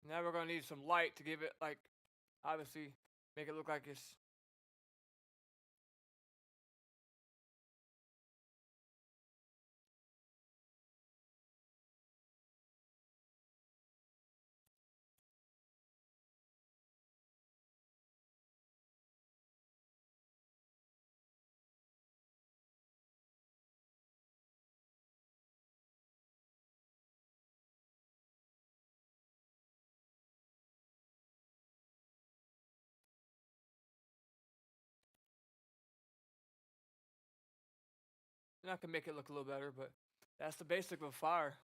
Now we're gonna need some light to give it, like, obviously, make it look like it's. And I can make it look a little better, but that's the basic of a fire.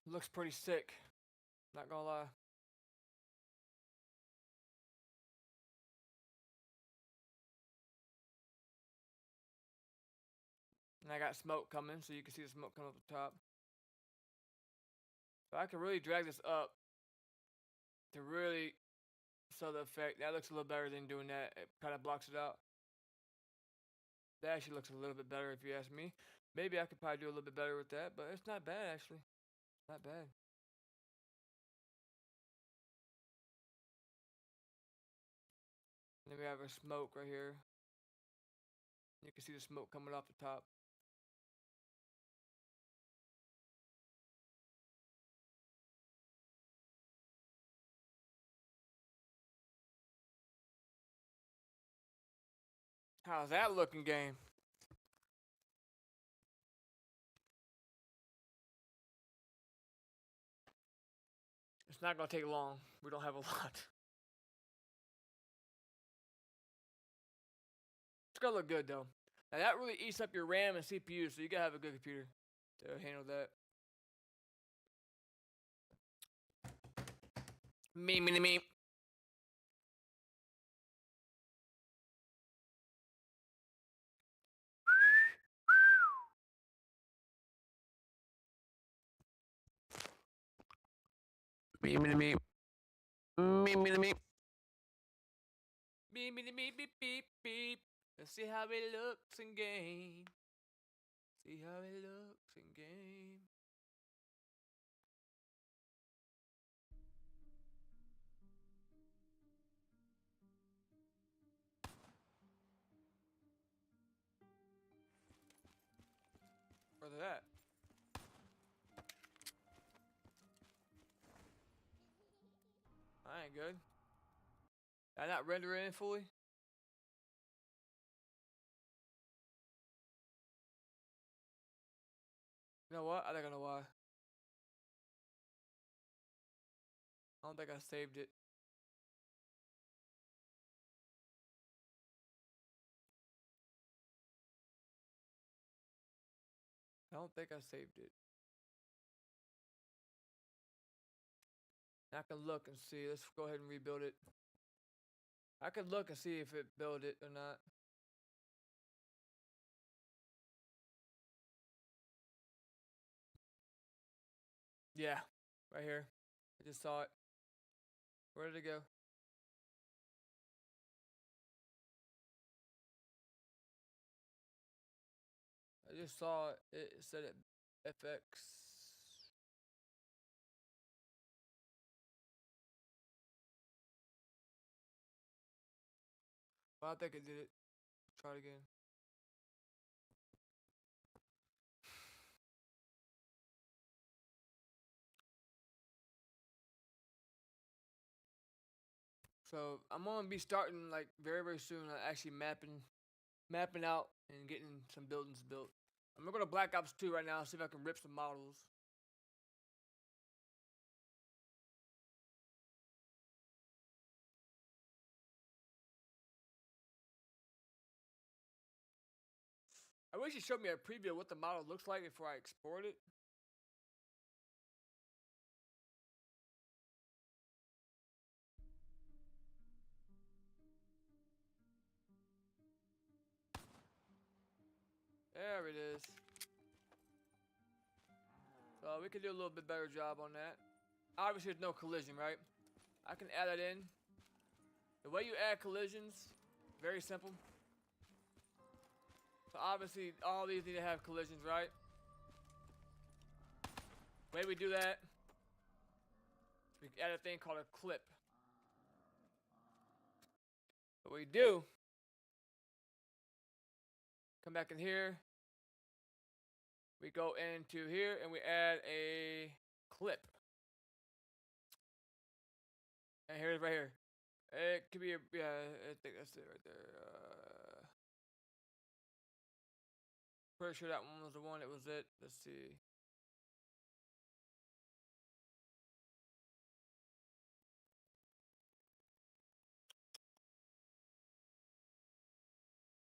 Looks pretty sick. Not gonna lie. And I got smoke coming, so you can see the smoke coming up the top. So I can really drag this up to really So the effect that looks a little better than doing that. It kind of blocks it out. That actually looks a little bit better if you ask me. Maybe I could probably do a little bit better with that, but it's not bad actually. Not bad. And then we have our smoke right here. You can see the smoke coming off the top. How's that looking, game? It's not gonna take long. We don't have a lot. It's gonna look good though. Now that really eats up your RAM and CPU, so you gotta have a good computer to handle that. Me. Me. Beep. Let's see how it looks in game. See how it looks in game. Where's that? I ain't good. Did I not render it in fully? You know what? I think I know why. I don't think I saved it. I don't think I saved it. I can look and see. Let's go ahead and rebuild it. I could look and see if it built it or not. Yeah, right here. I just saw it. Where did it go? I just saw it. It said it FX. Well, I think it did it. Try it again. So I'm gonna be starting like very soon. Actually mapping out and getting some buildings built. I'm gonna go to Black Ops 2 right now. See if I can rip some models. I wish you showed me a preview of what the model looks like before I export it. There it is. So we could do a little bit better job on that. Obviously, there's no collision, right? I can add that in. The way you add collisions, very simple. So obviously, all these need to have collisions, right? The way we do that, we add a thing called a clip. What we do, come back in here. We go into here and we add a clip. And here's right here. It could be a, yeah, I think that's it right there. Pretty sure that one was the one that was it. Let's see.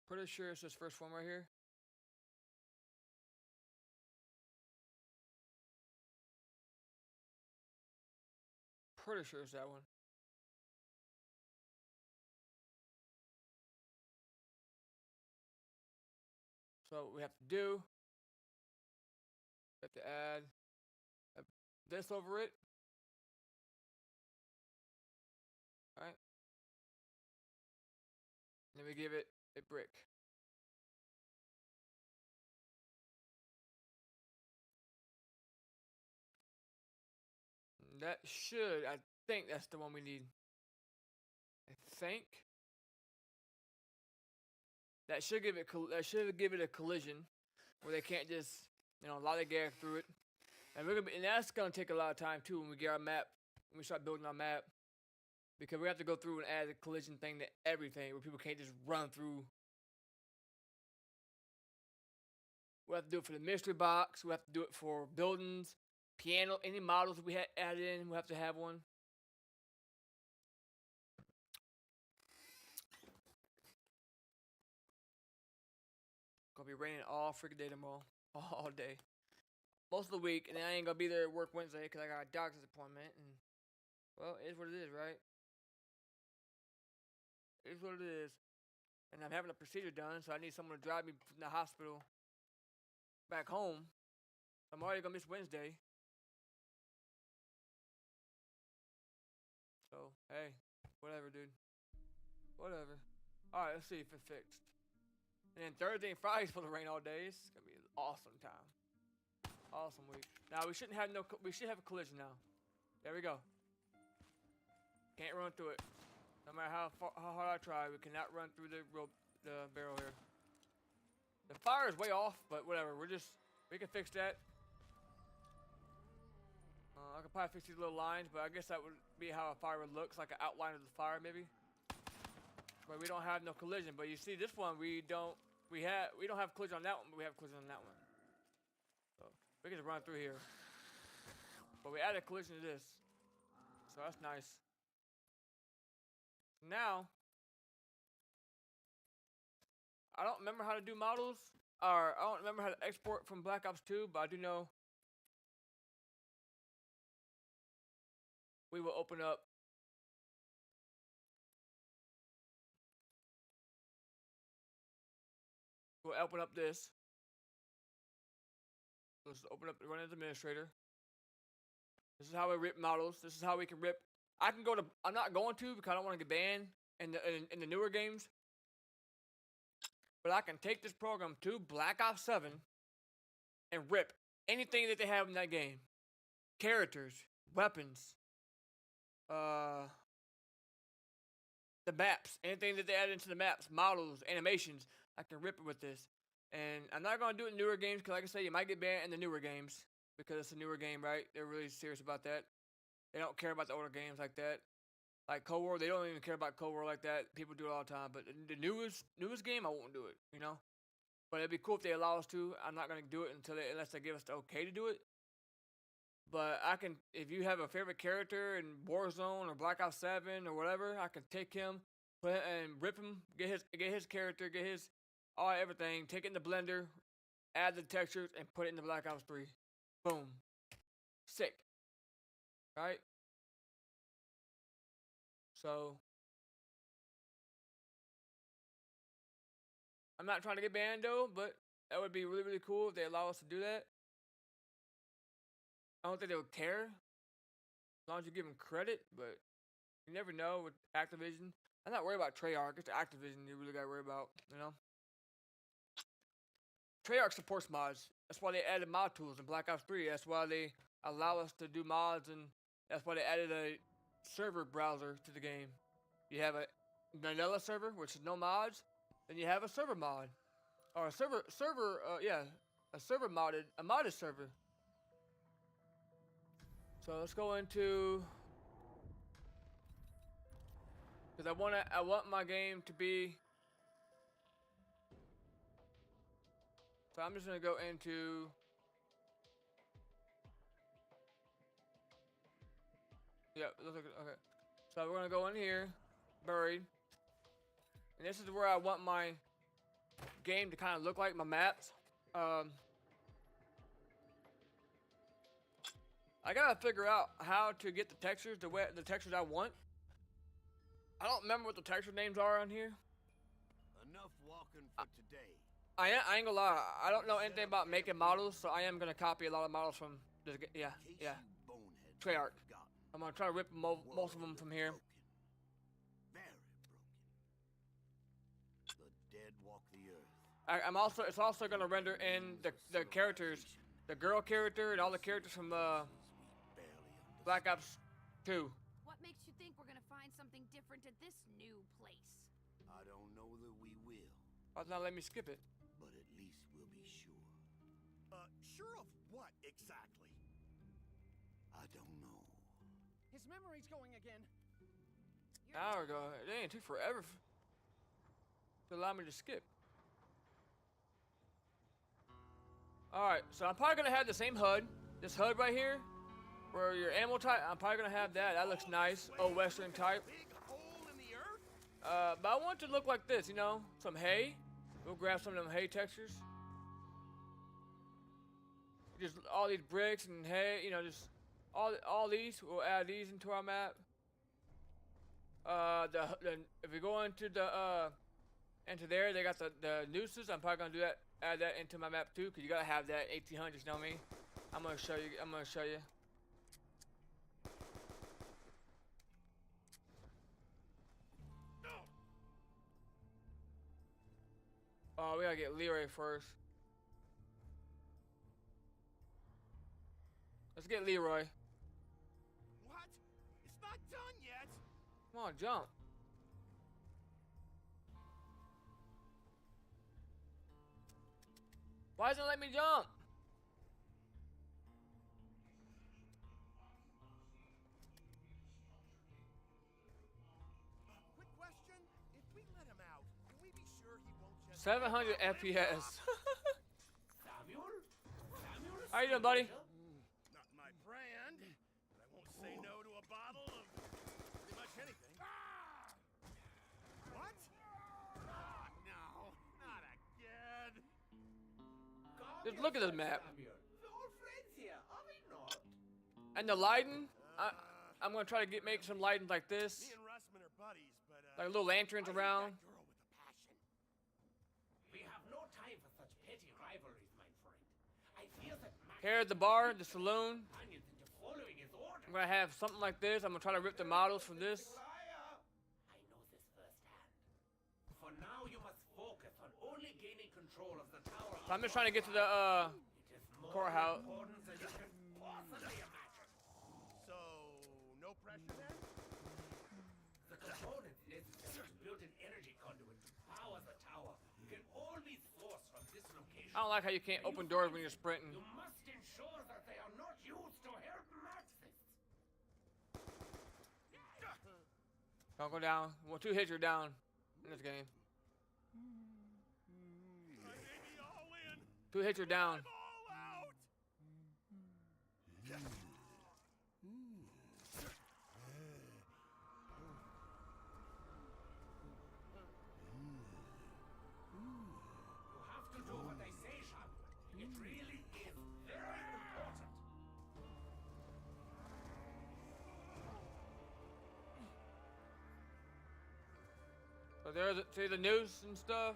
Pretty sure it's this first one right here. Pretty sure it's that one. So what we have to do, we have to add this over it. Alright. And we give it a brick. That should, I think that's the one we need. I think. That should give it a collision where they can't just, lollygag through it. And that's gonna take a lot of time too when we get our map, when we start building our map. Because we have to go through and add a collision thing to everything where people can't just run through. We have to do it for the mystery box. We have to do it for buildings, piano, any models we had added in, we have to have one. Gonna be raining all freaking day tomorrow, all day, most of the week, and then I ain't gonna be there at work Wednesday because I got a doctor's appointment. And well, it is what it is, right? It is what it is. And I'm having a procedure done, so I need someone to drive me from the hospital back home. I'm already gonna miss Wednesday. So, hey, whatever, dude. Whatever. Alright, let's see if it's fixed. And then Thursday and Friday's supposed to rain all day. It's gonna be an awesome time. Awesome week. Now we should have a collision now. There we go. Can't run through it. No matter how hard I try, we cannot run through the barrel here. The fire is way off, but whatever. We can fix that. I could probably fix these little lines, but I guess that would be how a fire would look, like an outline of the fire, maybe. But we don't have no collision. But you see, this one we don't have collision on that one, but we have collision on that one. So we can just run through here. But we added collision to this, so that's nice. Now, I don't remember how to do models, or I don't remember how to export from Black Ops 2, but I do know we will open up this. Let's open up, run as administrator. This is how we rip models. This is how we can rip. I'm not going to because I don't want to get banned in the newer games. But I can take this program to Black Ops 7 and rip anything that they have in that game. Characters, weapons, the maps, anything that they add into the maps, models, animations. I can rip it with this. And I'm not going to do it in newer games because, like I said, you might get banned in the newer games because it's a newer game, right? They're really serious about that. They don't care about the older games like that. Like Cold War, they don't even care about Cold War like that. People do it all the time. But the newest game, I won't do it, But it'd be cool if they allow us to. I'm not going to do it unless they give us the okay to do it. But I can, if you have a favorite character in Warzone or Black Ops 7 or whatever, I can take him, and rip him, get his character, get his everything, take it in the blender, add the textures, and put it in the Black Ops 3. Boom. Sick. Right? So, I'm not trying to get banned though, but that would be really, really cool if they allow us to do that. I don't think they would care as long as you give them credit, but you never know with Activision. I'm not worried about Treyarch. It's Activision you really got to worry about, Treyarch supports mods. That's why they added mod tools in Black Ops 3. That's why they allow us to do mods, and that's why they added a server browser to the game. You have a vanilla server, which is no mods. Then you have a server mod, or a modded server. So let's go into, because I want my game to be. So I'm just gonna go into. Yeah, okay. So we're gonna go in here, buried, and this is where I want my game to kind of look like, my maps. I gotta figure out how to get the textures, the textures I want. I don't remember what the texture names are on here. Enough walking for today. I ain't gonna lie, I don't know anything about making models, so I am gonna copy a lot of models from this. Yeah. Treyarch. I'm gonna try to rip most of them from here. Very broken. walk the earth. I'm also. It's also gonna render in the characters, the girl character, and all the characters from We barely Black Ops 2. What makes you think we're gonna find something different at this new place? I don't know that we will, Why not let me skip it? but at least we'll be sure. Sure of what exactly? I don't know. His memory's going again. Hour ago. It ain't took forever to allow me to skip. Alright, so I'm probably gonna have the same HUD. This HUD right here, where your animal type, I'm probably gonna have that. That looks nice. Old Western type. Big hole in the earth? But I want it to look like this, you know? Some hay. We'll grab some of them hay textures. Just all these bricks and hay, you know, just all these. We'll add these into our map. If we go into there, they got the nooses. I'm probably gonna do that. Add that into my map too, cause you gotta have that 1800s. You know me. I'm gonna show you. Oh, we gotta get Leroy first. Let's get Leroy. What? It's not done yet. Come on, jump. Why doesn't it let me jump? Quick question. If we let him out, can we be sure he won't just... 700 FPS. How you doing, buddy? Not my brand, but I won't say no to a bottle of pretty much anything. What? No, not again. Just look at this map. And the lighting, I'm gonna try to make some lighting like this, Me and Russman are buddies, but like little lanterns I hate around. that girl with the passion. We have no time for such petty rivalries, my friend. I fear that Here at the bar, the saloon, companions into following his order. I'm gonna have something like this. I'm gonna try to rip the models from this. I know this firsthand. For now, you must focus on only gaining control of the tower. So I'm just trying to get to the It is more courthouse. important than you can possibly imagine. So, no pressure then? The components necessary to build an energy conduit to power the tower can all be sourced from this location. I don't like how you can't open doors when you're sprinting. You must ensure that they are not used to help Marxists. Don't go down. Well, 2 hits you're down in this game. I may be all in. 2 hits you're down. I'm all out. You have to do what I say, Shamwood. It really is very important. So there's see the news and stuff.